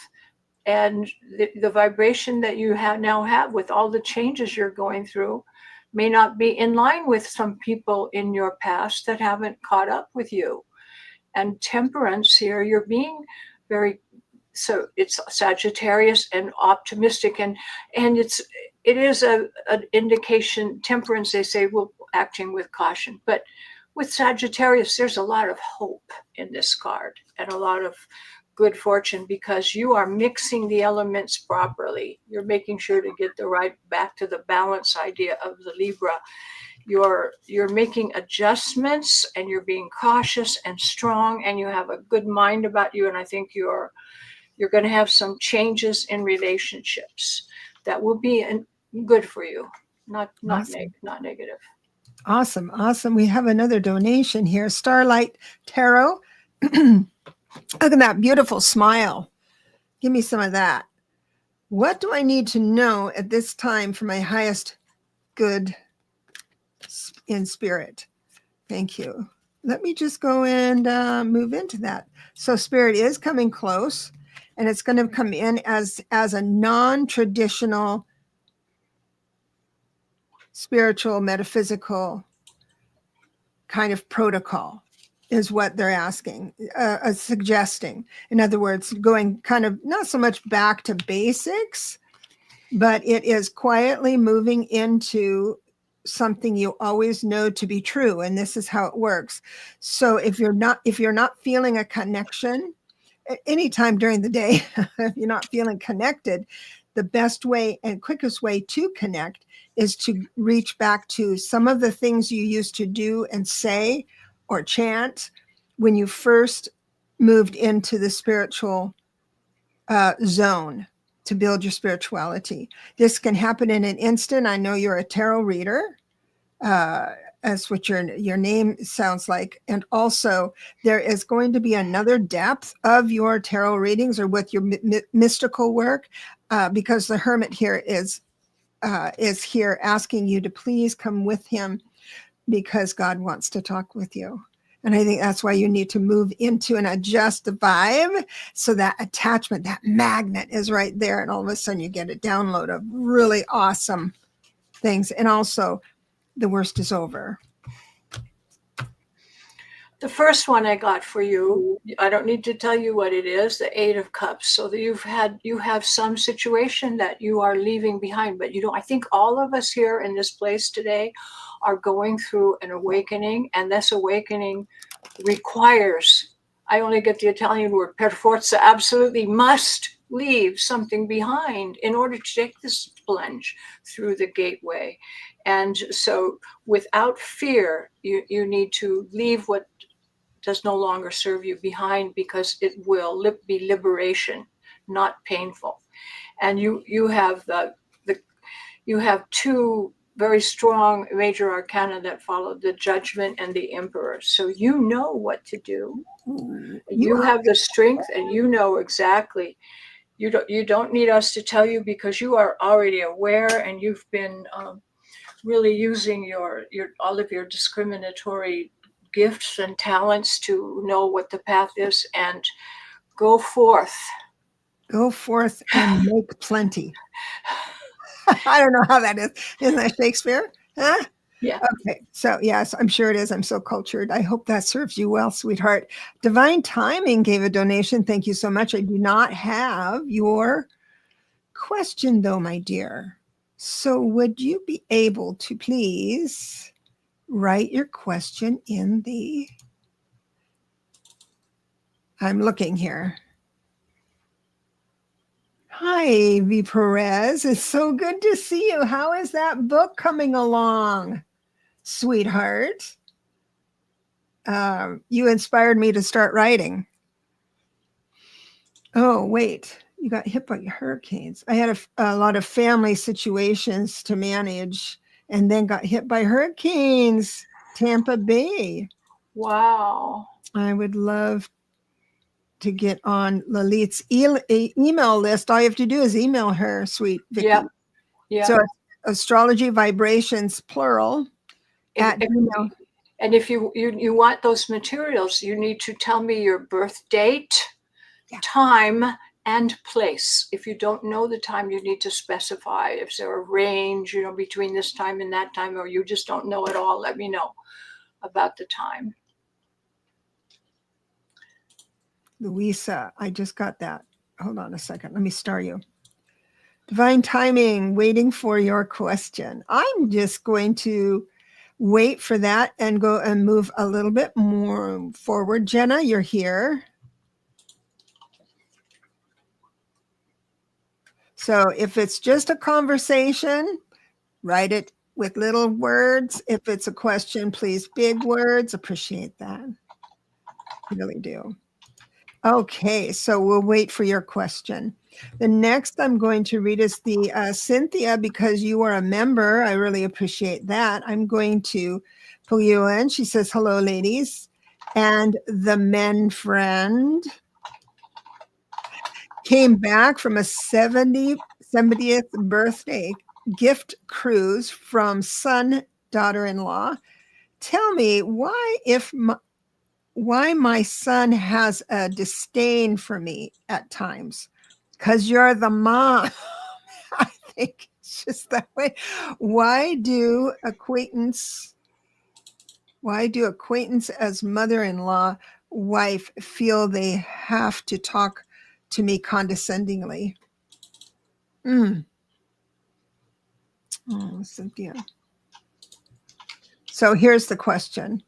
and the vibration that you now have with all the changes you're going through may not be in line with some people in your past that haven't caught up with you. And temperance here, you're being very, so it's Sagittarius and optimistic, and it is an indication. Temperance, they say, well, acting with caution, but with Sagittarius, there's a lot of hope in this card and a lot of good fortune, because you are mixing the elements properly. You're making sure to get the right, back to the balance idea of the Libra. You're making adjustments, and you're being cautious and strong, and you have a good mind about you. And I think you're going to have some changes in relationships that will be good for you, not Awesome. not negative. Awesome. Awesome. We have another donation here. Starlight Tarot. Look at that beautiful smile. Give me some of that. What do I need to know at this time for my highest good in spirit? Thank you. Let me just go and move into that. So spirit is coming close, and it's going to come in as a non-traditional spiritual, metaphysical kind of protocol is what they're asking, suggesting. In other words, going kind of not so much back to basics, but it is quietly moving into something you always know to be true. And this is how it works. So if you're not feeling a connection anytime during the day, if you're not feeling connected, the best way and quickest way to connect is to reach back to some of the things you used to do and say or chant when you first moved into the spiritual zone to build your spirituality. This can happen in an instant. I know you're a tarot reader. That's what your name sounds like. And also, there is going to be another depth of your tarot readings or with your mystical work, because the Hermit here is here asking you to please come with him, because God wants to talk with you. And I think that's why you need to move into and adjust the vibe, so that attachment, that magnet is right there. And all of a sudden you get a download of really awesome things. And also, the worst is over. The first one I got for you, I don't need to tell you what it is, the Eight of Cups. So that you have some situation that you are leaving behind, but you don't. I think all of us here in this place today are going through an awakening, and this awakening requires, I only get the Italian word, per forza, absolutely must leave something behind in order to take this plunge through the gateway. And so without fear, you need to leave what does no longer serve you behind, because it will be liberation, not painful. And you have you have two very strong major arcana that follow, the Judgment and the Emperor. So you know what to do. You have the strength, and you know exactly. You don't need us to tell you, because you are already aware, and you've been really using your all of your discriminatory gifts and talents to know what the path is, and go forth. Go forth and make plenty. I don't know how that is. Isn't that Shakespeare? Huh? Yeah. Okay. So, yes, I'm sure it is. I'm so cultured. I hope that serves you well, sweetheart. Divine Timing gave a donation. Thank you so much. I do not have your question, though, my dear. So, would you be able to please write your question in the... I'm looking here. Hi, V. Perez. It's so good to see you. How is that book coming along, sweetheart? You inspired me to start writing. Oh, wait. You got hit by hurricanes. I had a lot of family situations to manage, and then got hit by hurricanes. Tampa Bay. Wow. I would love to get on Lalit's email list. All you have to do is email her, sweet Vicky. Yeah. Yeah. So Astrology Vibrations, plural, at email. And if you want those materials, you need to tell me your birth date, time, and place. If you don't know the time, you need to specify. If there a range, between this time and that time, or you just don't know at all, let me know about the time. Louisa, I just got that. Hold on a second. Let me star you. Divine timing, waiting for your question. I'm just going to wait for that and go and move a little bit more forward. Jenna, you're here. So if it's just a conversation, write it with little words. If it's a question, please big words. Appreciate that. Really do. Okay, so we'll wait for your question. The next I'm going to read is the Cynthia, because you are a member. I really appreciate that. I'm going to pull you in. She says, hello, ladies. And the men friend came back from a 70th birthday gift cruise from son, daughter-in-law. Tell me why my son has a disdain for me at times. Because you're the mom. I think it's just that way. Why do acquaintance as mother-in-law wife feel they have to talk to me condescendingly? Oh, Cynthia. So here's the question.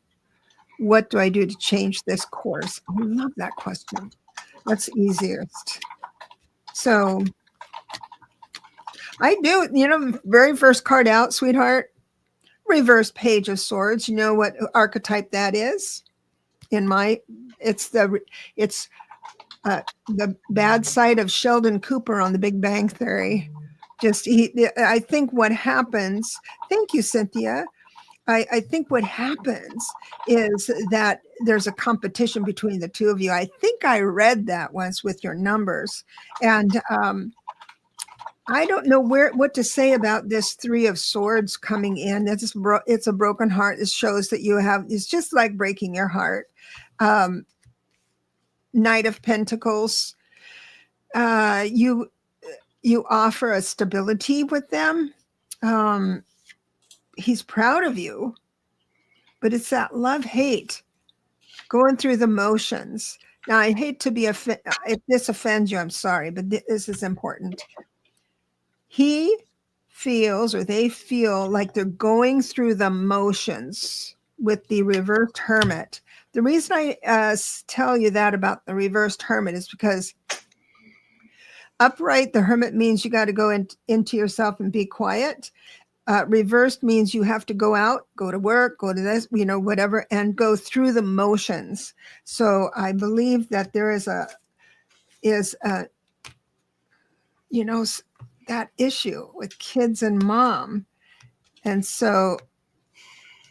What do I do to change this course? I love that question. That's easiest. So I do, very first card out, sweetheart, reverse page of swords. You know what archetype that is? It's the bad side of Sheldon Cooper on The Big Bang Theory. I think what happens, thank you, Cynthia. I think what happens is that there's a competition between the two of you. I think I read that once with your numbers. And I don't know what to say about this Three of Swords coming in. It's a broken heart. It shows that it's just like breaking your heart. Knight of Pentacles. You offer a stability with them. He's proud of you, but it's that love-hate, going through the motions. Now, I hate to be if this offends you, I'm sorry, but this is important. He feels, or they feel, like they're going through the motions with the reversed hermit. The reason I tell you that about the reversed hermit is because upright, the hermit means you got to go into yourself and be quiet. Reversed means you have to go out, go to work, go to this, whatever, and go through the motions. So I believe that there is that issue with kids and mom. And so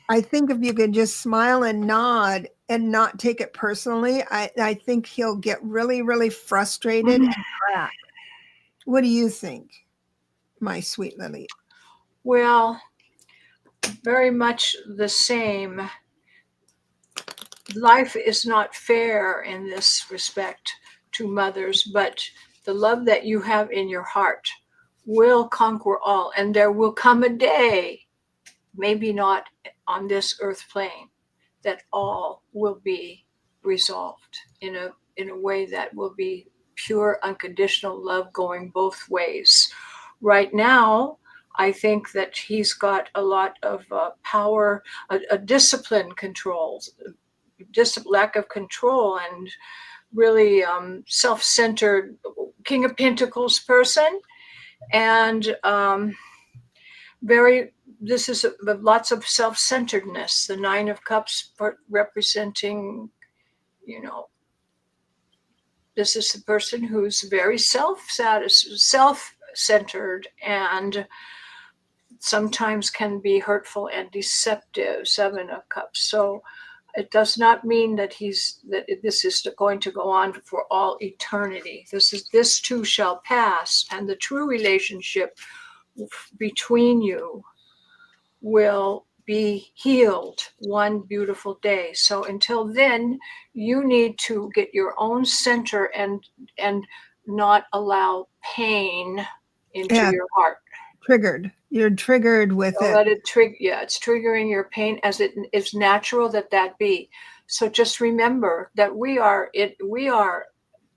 I think if you can just smile and nod and not take it personally, I think he'll get really, really frustrated and crack. What do you think, my sweet Lily? Well, very much the same. Life is not fair in this respect to mothers, but the love that you have in your heart will conquer all. And there will come a day, maybe not on this earth plane, that all will be resolved in a way that will be pure, unconditional love going both ways. Right now, I think that he's got a lot of power, a discipline controls, lack of control, and really self-centered King of Pentacles person, and this is lots of self-centeredness. The Nine of Cups representing, this is the person who's very self-centered and sometimes can be hurtful and deceptive. Seven of Cups. So it does not mean that this is going to go on for all eternity. This too shall pass, and the true relationship between you will be healed one beautiful day. So until then, you need to get your own center and not allow pain into your heart. Triggered. You're triggered with So it. let it trigger. Yeah, it's triggering your pain, as it is natural that be. So just remember that we are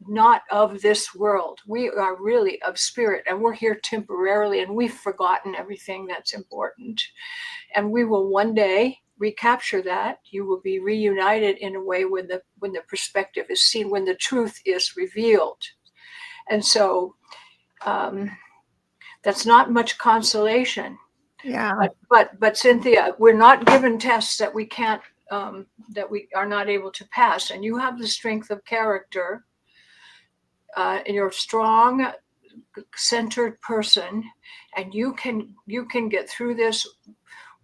not of this world. We are really of spirit, and we're here temporarily, and we've forgotten everything that's important. And we will one day recapture that. You will be reunited in a way when the perspective is seen, when the truth is revealed. And so that's not much consolation. Yeah. But Cynthia, we're not given tests that we can't that we are not able to pass. And you have the strength of character. And you're a strong, centered person, and you can get through this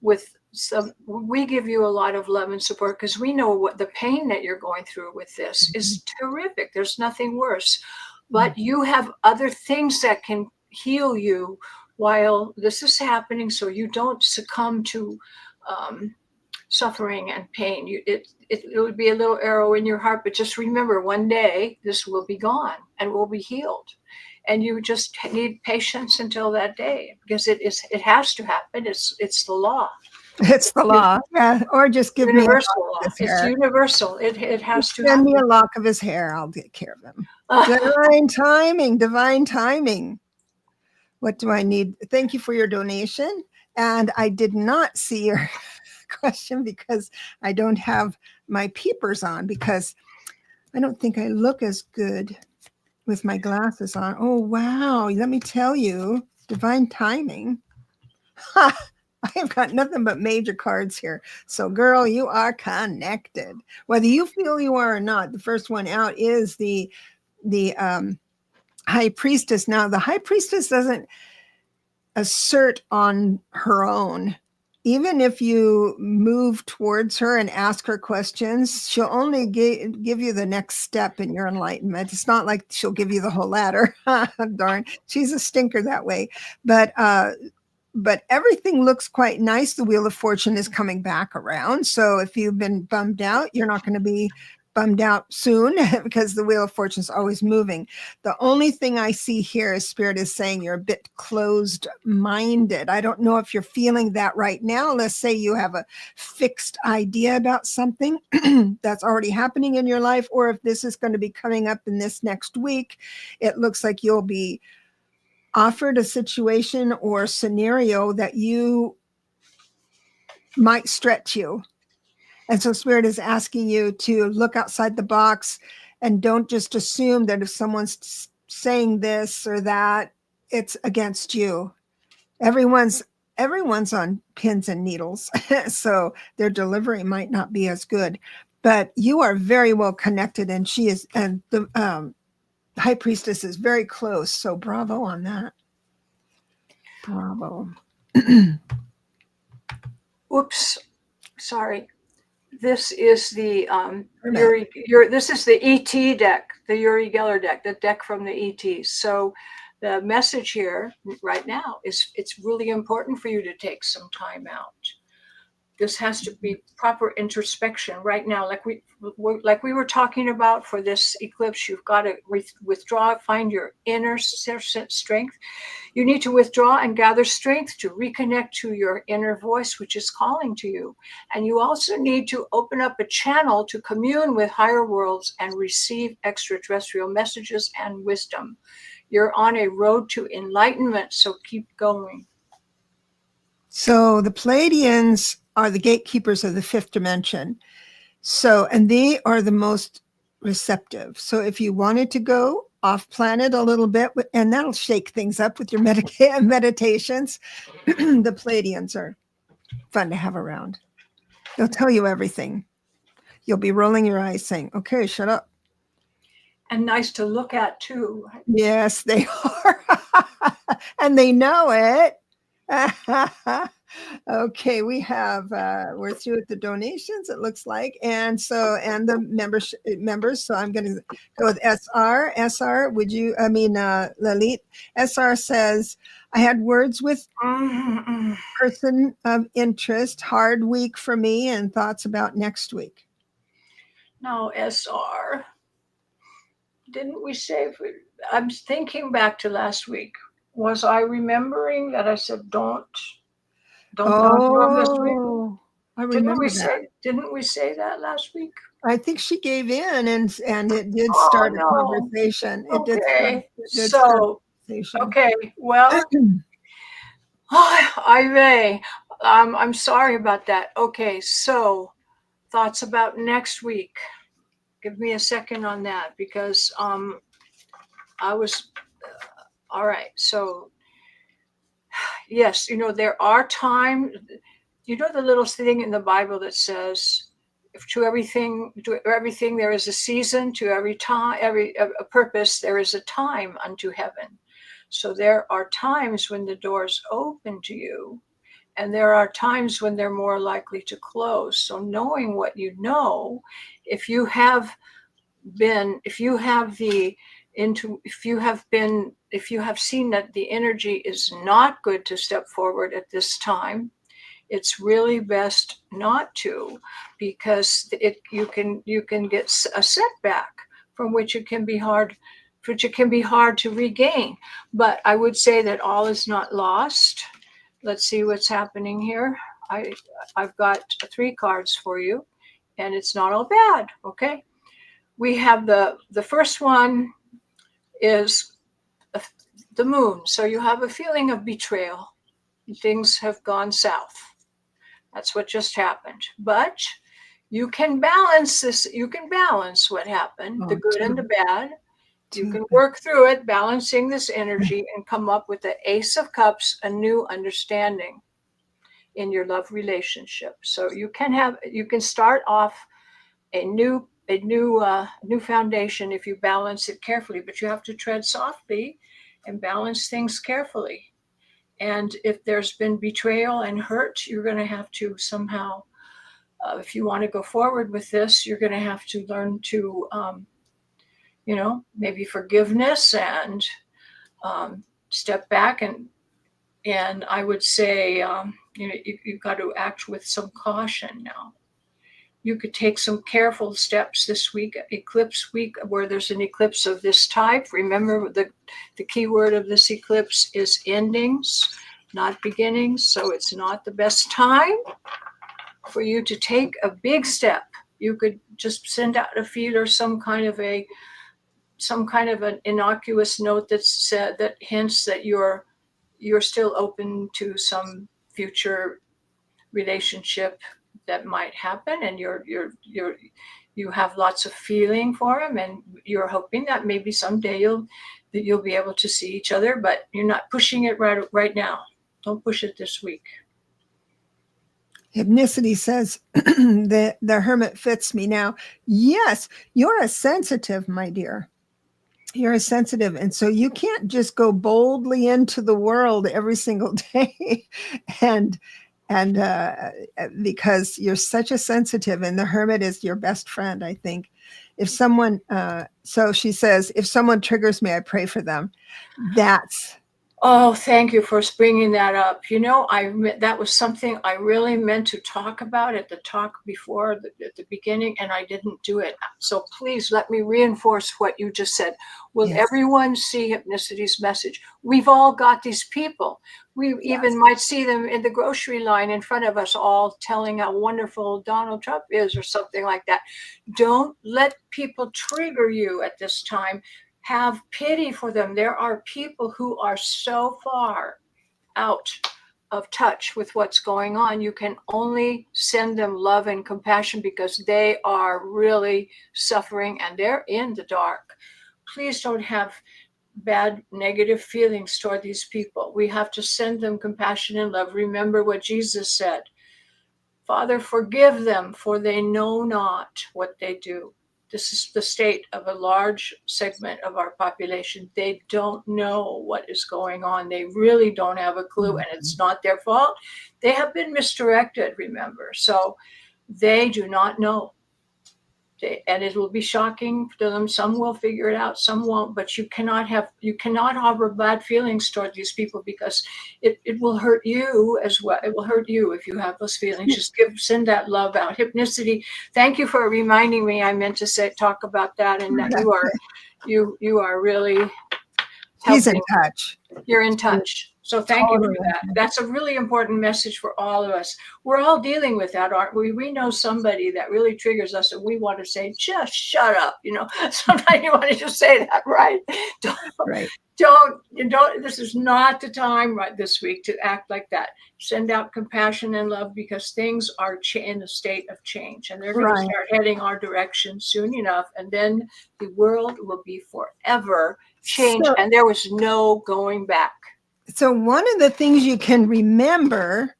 with some. We give you a lot of love and support because we know what the pain that you're going through with this is terrific. There's nothing worse, but you have other things that can heal you while this is happening, so you don't succumb to suffering and pain. It would be a little arrow in your heart, but just remember, one day this will be gone and will be healed. And you just need patience until that day, because it has to happen. It's the law. It's the law. Yeah. Or just give me a lock Universal law. of his It's hair. universal. It has to Send me a happen. lock of his hair. I'll take care of him. Divine timing, divine timing. What do I need? Thank you for your donation. And I did not see your question because I don't have my peepers on, because I don't think I look as good with my glasses on. Oh, wow. Let me tell you, divine timing. Ha! I've got nothing but major cards here. So, girl, you are connected. Whether you feel you are or not, the first one out is the high priestess. Now, the high priestess doesn't assert on her own. Even if you move towards her and ask her questions, she'll only give you the next step in your enlightenment. It's not like she'll give you the whole ladder. Darn, she's a stinker that way. But everything looks quite nice. The Wheel of Fortune is coming back around. So if you've been bummed out, you're not going to be bummed out soon, because the Wheel of Fortune is always moving. The only thing I see here is Spirit is saying you're a bit closed-minded. I don't know if you're feeling that right now. Let's say you have a fixed idea about something that's already happening in your life, or if this is going to be coming up in this next week, it looks like you'll be offered a situation or scenario that you might stretch you. And so Spirit is asking you to look outside the box and don't just assume that if someone's saying this or that, it's against you. Everyone's on pins and needles. So their delivery might not be as good, but you are very well connected, and she is, and the high priestess is very close. So bravo on that. Bravo. Oops, sorry. This is the this is the ET deck, the Uri Geller deck, the deck from the ETs. So the message here right now is it's really important for you to take some time out. This has to be proper introspection right now, like we were talking about for this eclipse. You've got to withdraw, find your inner strength. You need to withdraw and gather strength to reconnect to your inner voice, which is calling to you. And you also need to open up a channel to commune with higher worlds and receive extraterrestrial messages and wisdom. You're on a road to enlightenment, so keep going. So the Pleiadians are the gatekeepers of the fifth dimension. So, and they are the most receptive. So if you wanted to go off planet a little bit, and that'll shake things up with your meditations, the Pleiadians are fun to have around. They'll tell you everything. You'll be rolling your eyes saying, okay, shut up. And nice to look at too. Yes, they are. And they know it. Okay, we have we're through with the donations, it looks like, and the members. So I'm going to go with SR. Would you? I mean, Lalit. SR says, I had words with person of interest. Hard week for me, and thoughts about next week. No, SR. Didn't we say? I'm thinking back to last week. Was I remembering that I said don't do this week? I remember that. Didn't we say that last week? I think she gave in, and it did Oh start a no. conversation. Okay. Did start So, a conversation. okay. Well, I may. I'm sorry about that. Okay. So, thoughts about next week. Give me a second on that because I was all right. So, yes, there are times. The little thing in the Bible that says, if to everything there is a season, to every time, every a purpose, there is a time unto heaven. So there are times when the doors open to you, and there are times when they're more likely to close. So knowing what you know, if you have been, if you have the into, if you have seen that the energy is not good to step forward at this time, it's really best not to, because you can get a setback from which it can be hard to regain. But I would say that all is not lost. Let's see what's happening here. I've got 3 cards for you, and it's not all bad. Okay, we have the first one is the moon. So you have a feeling of betrayal. Things have gone south. That's what just happened. But you can balance this. You can balance what happened, the good and the bad. You can work through it, balancing this energy, and come up with the Ace of Cups, a new understanding in your love relationship. So you can start off a new foundation if you balance it carefully, but you have to tread softly and balance things carefully. And if there's been betrayal and hurt, you're going to have to somehow, if you want to go forward with this, you're going to have to learn to, maybe forgiveness and step back. And I would say, you've got to act with some caution now. You could take some careful steps this week, eclipse week, where there's an eclipse of this type. Remember, the key word of this eclipse is endings, not beginnings. So it's not the best time for you to take a big step. You could just send out a feed or some kind of an innocuous note that hints that you're still open to some future relationship that might happen, and you have lots of feeling for him, and you're hoping that maybe someday you'll be able to see each other, but you're not pushing it right now. Don't push it this week. Hypnicity says the hermit fits me now. Yes, you're a sensitive, my dear. You're a sensitive, and so you can't just go boldly into the world every single day and because you're such a sensitive, and the hermit is your best friend, I think. If someone so she says, if someone triggers me, I pray for them. That's Oh, thank you for bringing that up. That was something I really meant to talk about at the talk before at the beginning, and I didn't do it. So please let me reinforce what you just said. Will Yes. everyone see Hypnicity's message? We've all got these people. We even might see them in the grocery line in front of us, all telling how wonderful Donald Trump is or something like that. Don't let people trigger you at this time. Have pity for them. There are people who are so far out of touch with what's going on. You can only send them love and compassion because they are really suffering and they're in the dark. Please don't have bad, negative feelings toward these people. We have to send them compassion and love. Remember what Jesus said: Father, forgive them, for they know not what they do. This is the state of a large segment of our population. They don't know what is going on. They really don't have a clue, and it's not their fault. They have been misdirected, remember. So they do not know. And it will be shocking to them. Some will figure it out, some won't. But you cannot harbor bad feelings toward these people, because it will hurt you as well. It will hurt you if you have those feelings. Just send that love out. Hypnicity. Thank you for reminding me. I meant to talk about that, and that you are really he's in helping. touch. You're in touch. So thank you for Totally. that. That's a really important message for all of us. We're all dealing with that, aren't we? We know somebody that really triggers us, and we want to say, just shut up. Sometimes you want to just say that, right? Right. Don't, this is not the time right this week to act like that. Send out compassion and love, because things are in a state of change, and they're going to Right. start heading our direction soon enough. And then the world will be forever changed, and there was no going back. So one of the things you can remember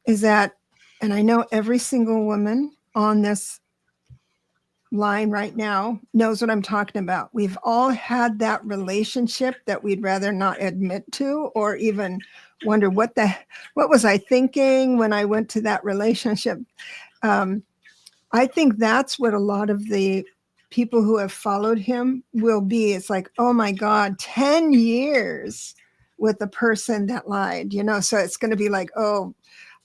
is that, and I know every single woman on this line right now knows what I'm talking about. We've all had that relationship that we'd rather not admit to, or even wonder what was I thinking when I went to that relationship. I think that's what a lot of the people who have followed him will be. It's like, oh my God, 10 years with the person that lied, so it's going to be like, oh,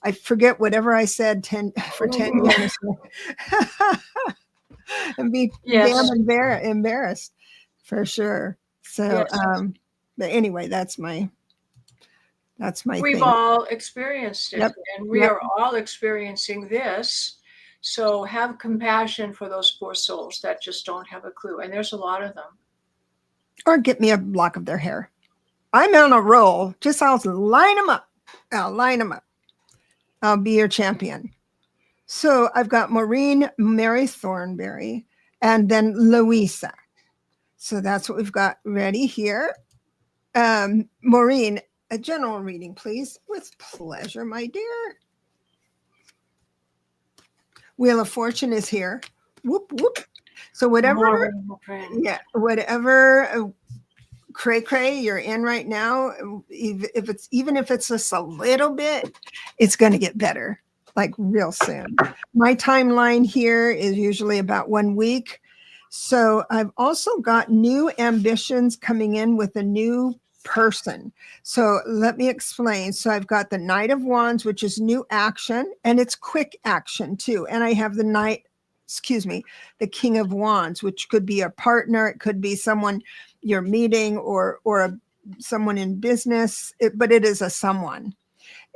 I forget whatever I said 10 years and be damn embarrassed for sure. So, but anyway, that's my We've thing. all experienced it, Yep. and we are all experiencing this. So have compassion for those poor souls that just don't have a clue. And there's a lot of them. Or get me a lock of their hair. I'm on a roll. Just I'll line them up. I'll be your champion. So I've got Maureen, Mary Thornberry, and then Louisa. So that's what we've got ready here. Maureen, a general reading, please. With pleasure, my dear. Wheel of Fortune is here. Whoop, whoop. So whatever cray you're in right now, even if it's just a little bit, it's going to get better, like real soon. My timeline here is usually about 1 week. So I've also got new ambitions coming in with a new person. So let me explain. So I've got the Knight of Wands, which is new action, and it's quick action too. And I have the King of Wands, which could be a partner. It could be someone you're meeting, or someone in business, but it is a someone.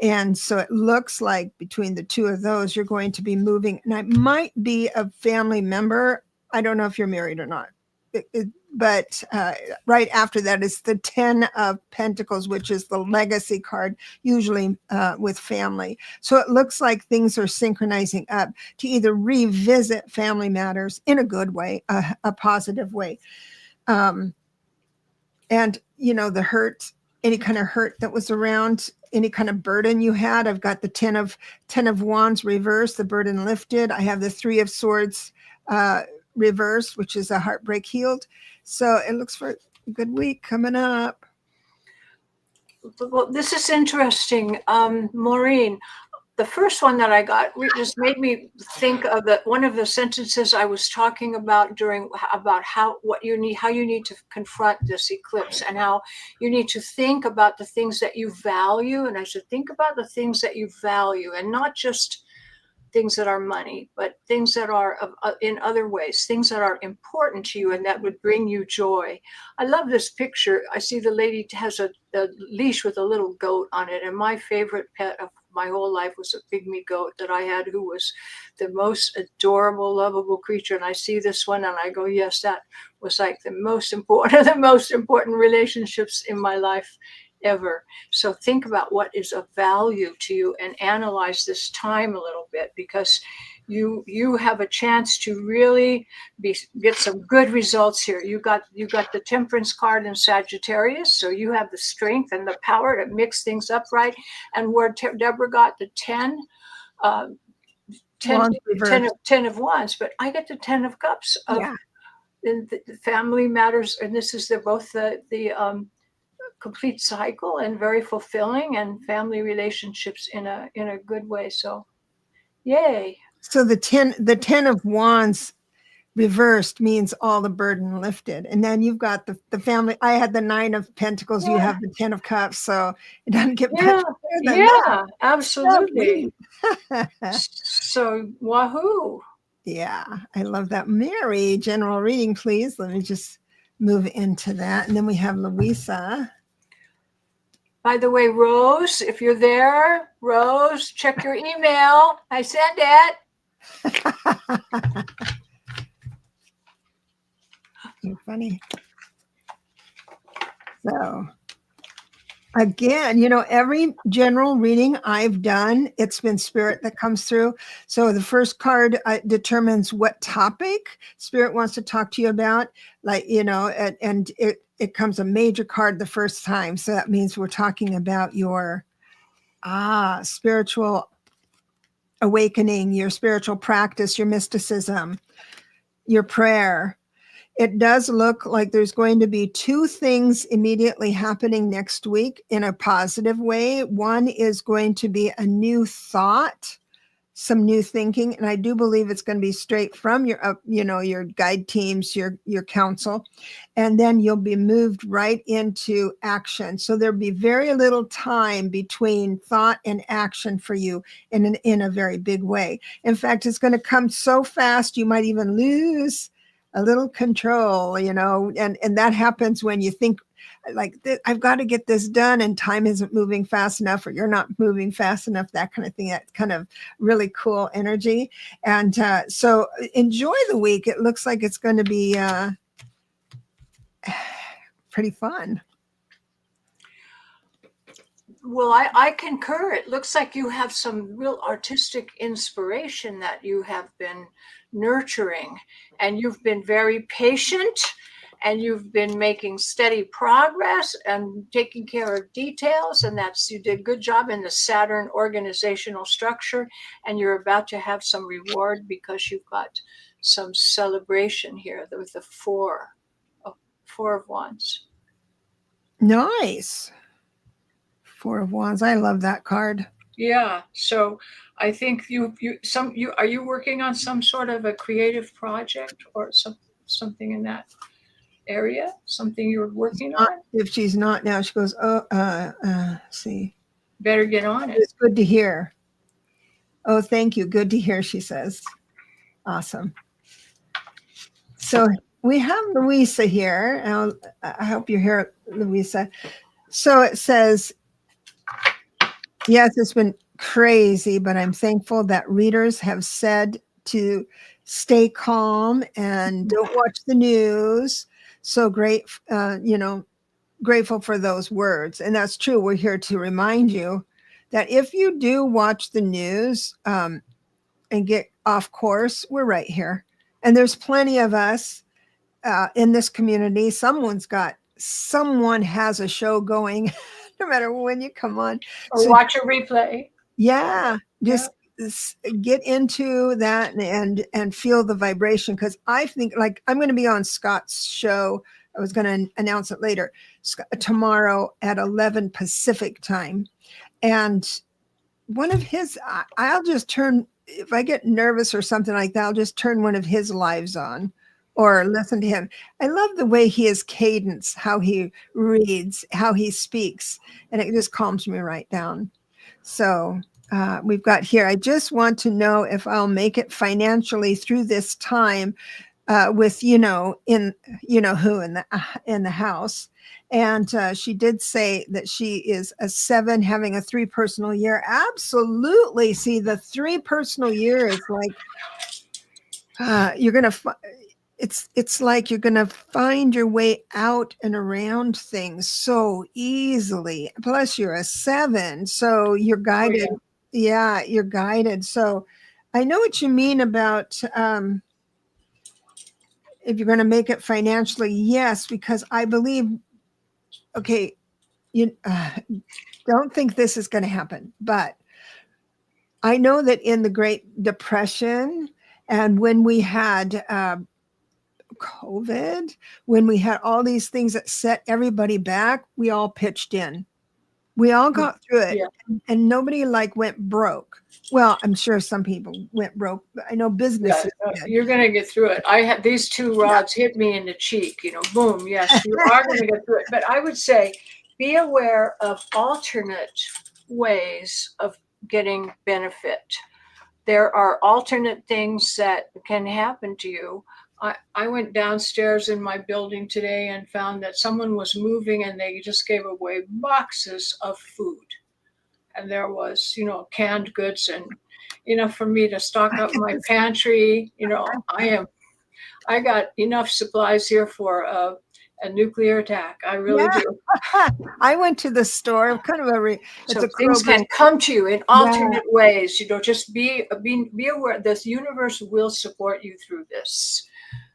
And so it looks like between the two of those, you're going to be moving. And it might be a family member. I don't know if you're married or not. But right after that is the 10 of Pentacles, which is the legacy card, usually with family. So it looks like things are synchronizing up to either revisit family matters in a good way, a positive way. And, the hurt, any kind of hurt that was around, any kind of burden you had. I've got the 10 of Wands reversed, the burden lifted. I have the 3 of Swords reversed, which is a heartbreak healed. So it looks for a good week coming up. Well, this is interesting. Maureen, the first one that I got just made me think of one of the sentences I was talking about about how you need to confront this eclipse, and how you need to think about the things that you value. And I said, think about the things that you value, and not just things that are money, but things that are in other ways, things that are important to you and that would bring you joy. I love this picture. I see the lady has a leash with a little goat on it. And my favorite pet of my whole life was a pygmy goat that I had, who was the most adorable, lovable creature. And I see this one and I go, yes, that was like the most important relationships in my life ever. So think about what is of value to you and analyze this time a little bit, because you have a chance to really get some good results here. You got the Temperance card in Sagittarius, so you have the strength and the power to mix things up right. And where Deborah got the 10 of Wands, but I get the 10 of Cups of in the family matters, and this is both the complete cycle and very fulfilling, and family relationships in a good way. So yay. So the 10 of Wands reversed means all the burden lifted. And then you've got the family. I had the 9 of Pentacles, you have the 10 of Cups. So it doesn't get better than that. Absolutely. So wahoo. Yeah, I love that. Mary, general reading, please. Let me just move into that. And then we have Louisa. By the way, Rose, if you're there, Rose, check your email. I sent it. You're funny. So again, every general reading I've done, it's been spirit that comes through. So the first card determines what topic spirit wants to talk to you about, and it comes a major card the first time. So that means we're talking about your spiritual awakening, your spiritual practice, your mysticism, your prayer. It does look like there's going to be two things immediately happening next week in a positive way. One is going to be a new thought, some new thinking, and I do believe it's going to be straight from your guide teams, your council, and then you'll be moved right into action. So there'll be very little time between thought and action for you in a very big way. In fact, it's going to come so fast you might even lose a little control, and that happens when you think like, I've got to get this done, and time isn't moving fast enough, or you're not moving fast enough, that kind of thing. That kind of really cool energy. And so enjoy the week. It looks like it's going to be pretty fun. Well, I concur. It looks like you have some real artistic inspiration that you have been nurturing, and you've been very patient, and you've been making steady progress and taking care of details. And you did a good job in the Saturn organizational structure, and you're about to have some reward because you've got some celebration here with the four of Wands. Nice. Four of Wands. I love that card. Yeah. So I think are you working on some sort of a creative project or something in that area? Something you're working on? If she's not now, she goes, see. Better get on it. It's good to hear. Oh, thank you. Good to hear, she says. Awesome. So we have Louisa here. I hope you're here, Louisa. So it says, yes, it's been crazy, but I'm thankful that readers have said to stay calm and don't watch the news. So great, grateful for those words. And that's true. We're here to remind you that if you do watch the news and get off course, we're right here. And there's plenty of us in this community. Someone has a show going no matter when you come on. Or watch a replay. Yeah. Just get into that and feel the vibration. Because I think, like, I'm going to be on Scott's show. I was going to announce it later tomorrow at 11 Pacific time. And one of his, I'll just turn, if I get nervous or something like that, I'll just turn one of his lives on or listen to him. I love the way he is cadence, how he reads, how he speaks, and it just calms me right down. So we've got here, I just want to know if I'll make it financially through this time with, in who in the house. And she did say that she is a 7 having a 3 personal year. Absolutely. See, the 3 personal year is like, you're going to, it's like you're going to find your way out and around things so easily. Plus you're a 7. So you're guided. Oh, yeah, you're guided. So I know what you mean about, if you're going to make it financially, yes, because I believe, okay, you don't think this is going to happen, but I know that in the Great Depression and when we had COVID, when we had all these things that set everybody back, we all pitched in. We all got through it, and nobody went broke. Well, I'm sure some people went broke. I know businesses. Yeah, you're going to get through it. I had these 2 rods hit me in the cheek, boom. Yes, you are going to get through it. But I would say be aware of alternate ways of getting benefit. There are alternate things that can happen to you I went downstairs in my building today and found that someone was moving and they just gave away boxes of food. And there was, canned goods and enough for me to stock I up get my this. pantry. I got enough supplies here for a nuclear attack. I really Yeah. do. I went to the store, kind of it's So a things Kroger. can come to you in Yeah. alternate ways. Just be aware. This universe will support you through this.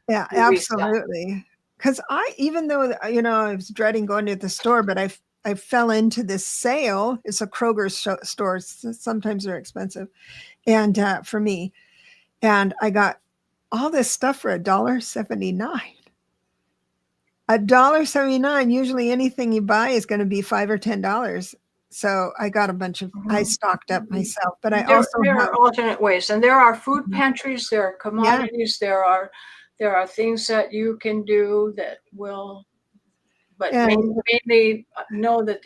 Yeah, The reset. absolutely. Because even though, I was dreading going to the store, but I fell into this sale. It's a Kroger store. Sometimes they're expensive. And for me, and I got all this stuff for $1.79. $1.79. Usually anything you buy is going to be $5 or $10. So I got a bunch of, I Mhm. stocked up myself, but I There, also there have, are alternate ways, and there are food pantries. There are yeah, commodities. There are things that you can do that will. But and mainly know that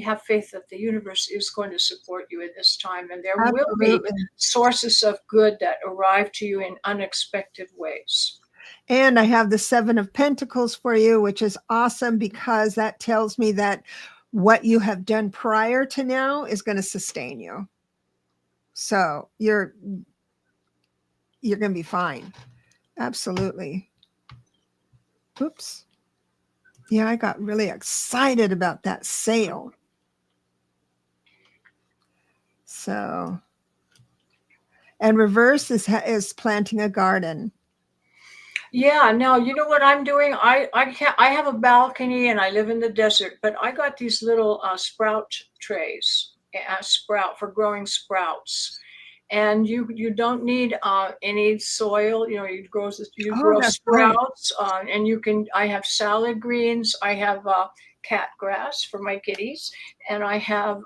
have faith that the universe is going to support you at this time, and there will be absolutely. sources of good that arrive to you in unexpected ways. And I have the 7 of Pentacles for you, which is awesome because that tells me that what you have done prior to now is going to sustain you. So you're going to be fine. Absolutely. Oops. Yeah, I got really excited about that sale. So, and reverse is planting a garden. Yeah, now you know what I'm doing. I have a balcony and I live in the desert, but I got these little sprout trays, sprout for growing sprouts, and you don't need any soil. You Oh, grow that's right. sprouts, and you can. I have salad greens. I have cat grass for my kitties, and I have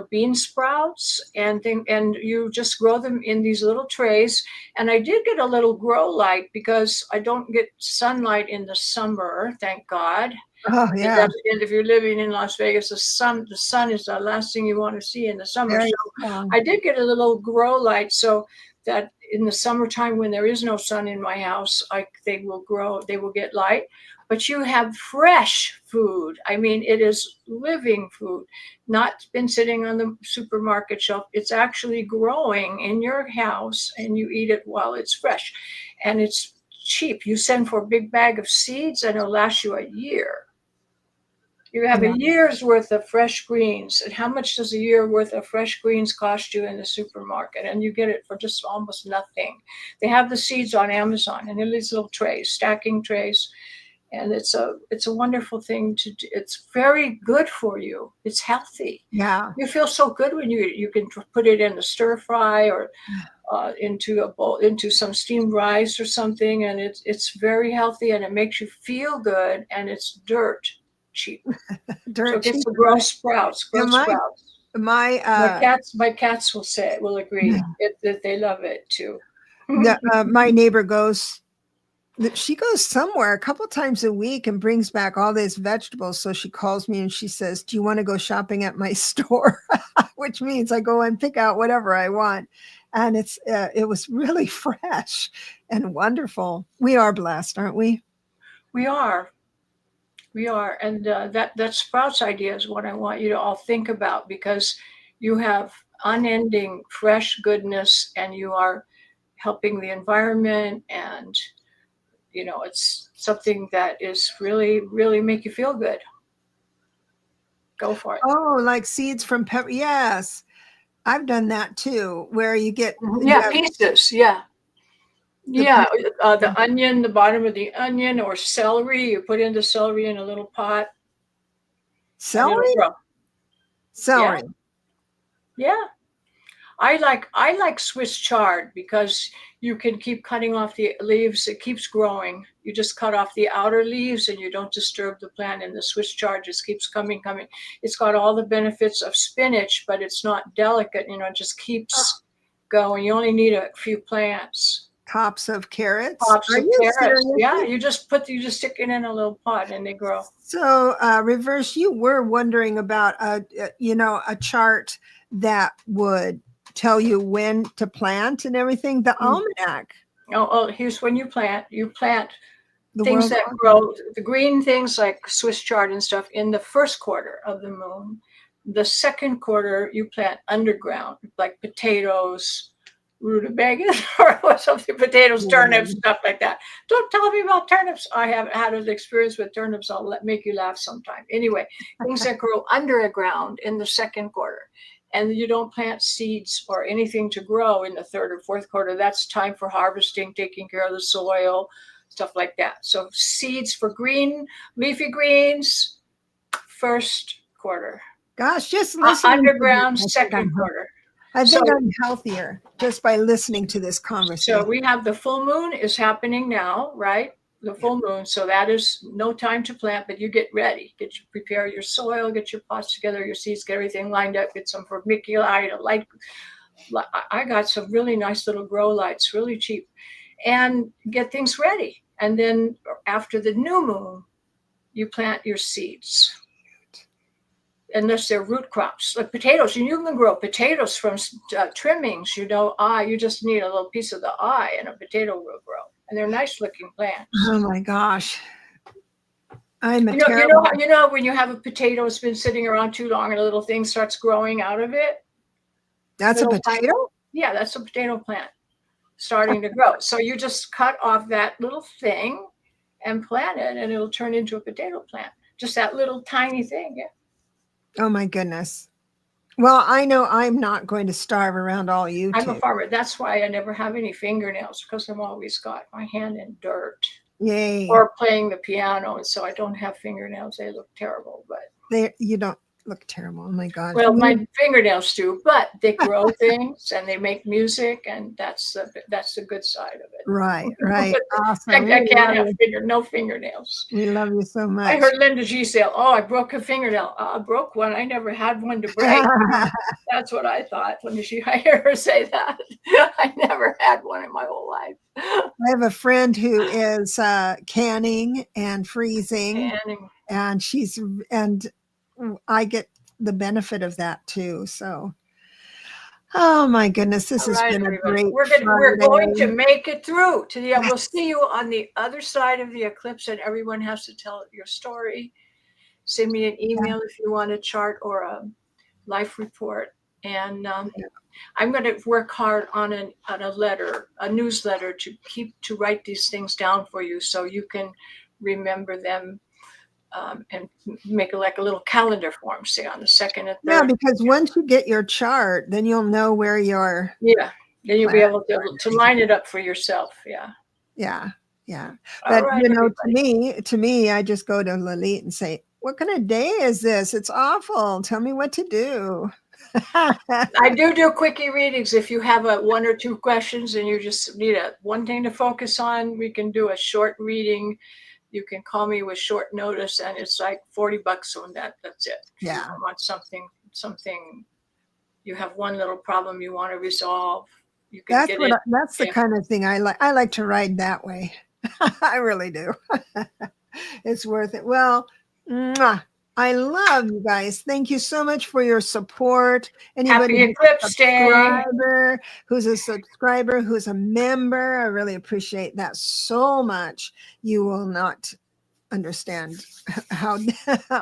bean sprouts and you just grow them in these little trays. And I did get a little grow light because I don't get sunlight in the summer, thank God. Oh, yeah. And if you're living in Las Vegas, the sun is the last thing you want to see in the summer. Very So strong. I did get a little grow light so that in the summertime when there is no sun in my house, they will grow, they will get light. But you have fresh food. I mean, it is living food, not been sitting on the supermarket shelf. It's actually growing in your house and you eat it while it's fresh. And it's cheap. You send for a big bag of seeds and it'll last you a year. You have Yeah. a year's worth of fresh greens. And how much does a year worth of fresh greens cost you in the supermarket? And you get it for just almost nothing. They have the seeds on Amazon and in these little trays, stacking trays. And it's a wonderful thing to do. It's very good for you. It's healthy. Yeah. You feel so good when you can put it in a stir fry or into a bowl, into some steamed rice or something, and it's very healthy and it makes you feel good, and it's dirt cheap. So Dirt it gets cheap. to grow sprouts, Yeah, grow sprouts. my My cats will agree that they love it too. my neighbor she goes somewhere a couple times a week and brings back all these vegetables. So she calls me and she says, "Do you want to go shopping at my store?" Which means I go and pick out whatever I want. And it was really fresh and wonderful. We are blessed, aren't we? We are. We are, and that sprouts idea is what I want you to all think about, because you have unending fresh goodness, and you are helping the environment, and it's something that is really, really make you feel good. Go for it. Oh, like seeds from pepper. Yes. I've done that too, where you Yeah, have pieces. Yeah, the yeah. The onion, the bottom of the onion, or celery. You put in the celery in a little pot, and it'll celery. grow. Yeah, Celery. yeah. I like Swiss chard because you can keep cutting off the leaves. It keeps growing. You just cut off the outer leaves and you don't disturb the plant. And the Swiss chard just keeps coming. It's got all the benefits of spinach, but it's not delicate. It just keeps going. You only need a few plants. Tops of carrots. Pops Are of you carrots. serious? Yeah, you just stick it in a little pot and they grow. So, reverse, you were wondering about a chart that would tell you when to plant and everything. The Mm. almanac. Here's when you plant. You plant The things world. that grow, the green things like Swiss chard and stuff, in the first quarter of the moon. The second quarter, you plant underground, like potatoes, rutabagas, or something, potatoes, turnips, stuff like that. Don't tell me about turnips. I have had an experience with turnips. I'll make you laugh sometime. Anyway, things that grow underground in the second quarter. And you don't plant seeds or anything to grow in the third or fourth quarter. That's time for harvesting, taking care of the soil, stuff like that. So seeds for green, leafy greens, first quarter. Gosh, just listening Underground, to this, second quarter. I think I'm healthier just by listening to this conversation. So we have the full moon is happening now, right? The full moon. So that is no time to plant, but you get ready. Prepare your soil, get your pots together, your seeds, get everything lined up, get some vermiculite, a light. I got some really nice little grow lights, really cheap, and get things ready. And then after the new moon, you plant your seeds. Unless they're root crops, like potatoes, and you can grow potatoes from trimmings. You just need a little piece of the eye, and a potato will grow, and they're nice looking plants. Oh my gosh, I'm a terrible. You know when you have a potato that's been sitting around too long, and a little thing starts growing out of it. That's a potato. Yeah, that's a potato plant starting to grow. So you just cut off that little thing and plant it, and it'll turn into a potato plant. Just that little tiny thing. Yeah. Oh my goodness. Well, I know I'm not going to starve around all you two. I'm a farmer. That's why I never have any fingernails, because I'm always got my hand in dirt. Yay. Or playing the piano, and so I don't have fingernails. They look terrible, but you don't look terrible. Oh my God. Well, my fingernails do, but they grow things and they make music, and that's the good side of it. Right. Awesome. I can't have no fingernails. We love you so much. I heard Linda G say, "Oh, I broke a fingernail." I broke one. I never had one to break. That's what I thought when I hear her say that. I never had one in my whole life. I have a friend who is canning and freezing, and I get the benefit of that too. So, oh my goodness, this has been a great. We're going to make it through to the. Yes. We'll see you on the other side of the eclipse, and everyone has to tell your story. Send me an email if you want a chart or a life report, and I'm going to work hard on a newsletter to write these things down for you, so you can remember them. And make a little calendar form, say on the second and third. Yeah, because once you get your chart, then you'll know where you're. Yeah, then you'll be able to line it up for yourself. Yeah. But right, to me, I just go to Lalit and say, "What kind of day is this? It's awful. Tell me what to do." I do quickie readings. If you have one or two questions and you just need one thing to focus on, we can do a short reading. You can call me with short notice, and it's like $40 on that. That's it. Yeah. You want something. You have one little problem you want to resolve. You can that's the kind of thing I like. I like to ride that way. I really do. It's worth it. Well, I love you guys. Thank you so much for your support. Anybody who's a subscriber, who's a member, I really appreciate that so much. You will not understand how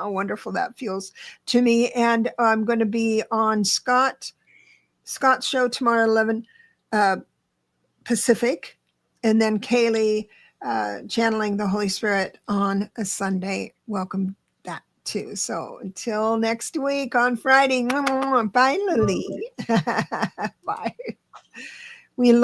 wonderful that feels to me. And I'm going to be on Scott's show tomorrow, 11 Pacific, and then Kaylee channeling the Holy Spirit on a Sunday. Welcome too. So until next week on Friday, bye, Lily. Bye. We love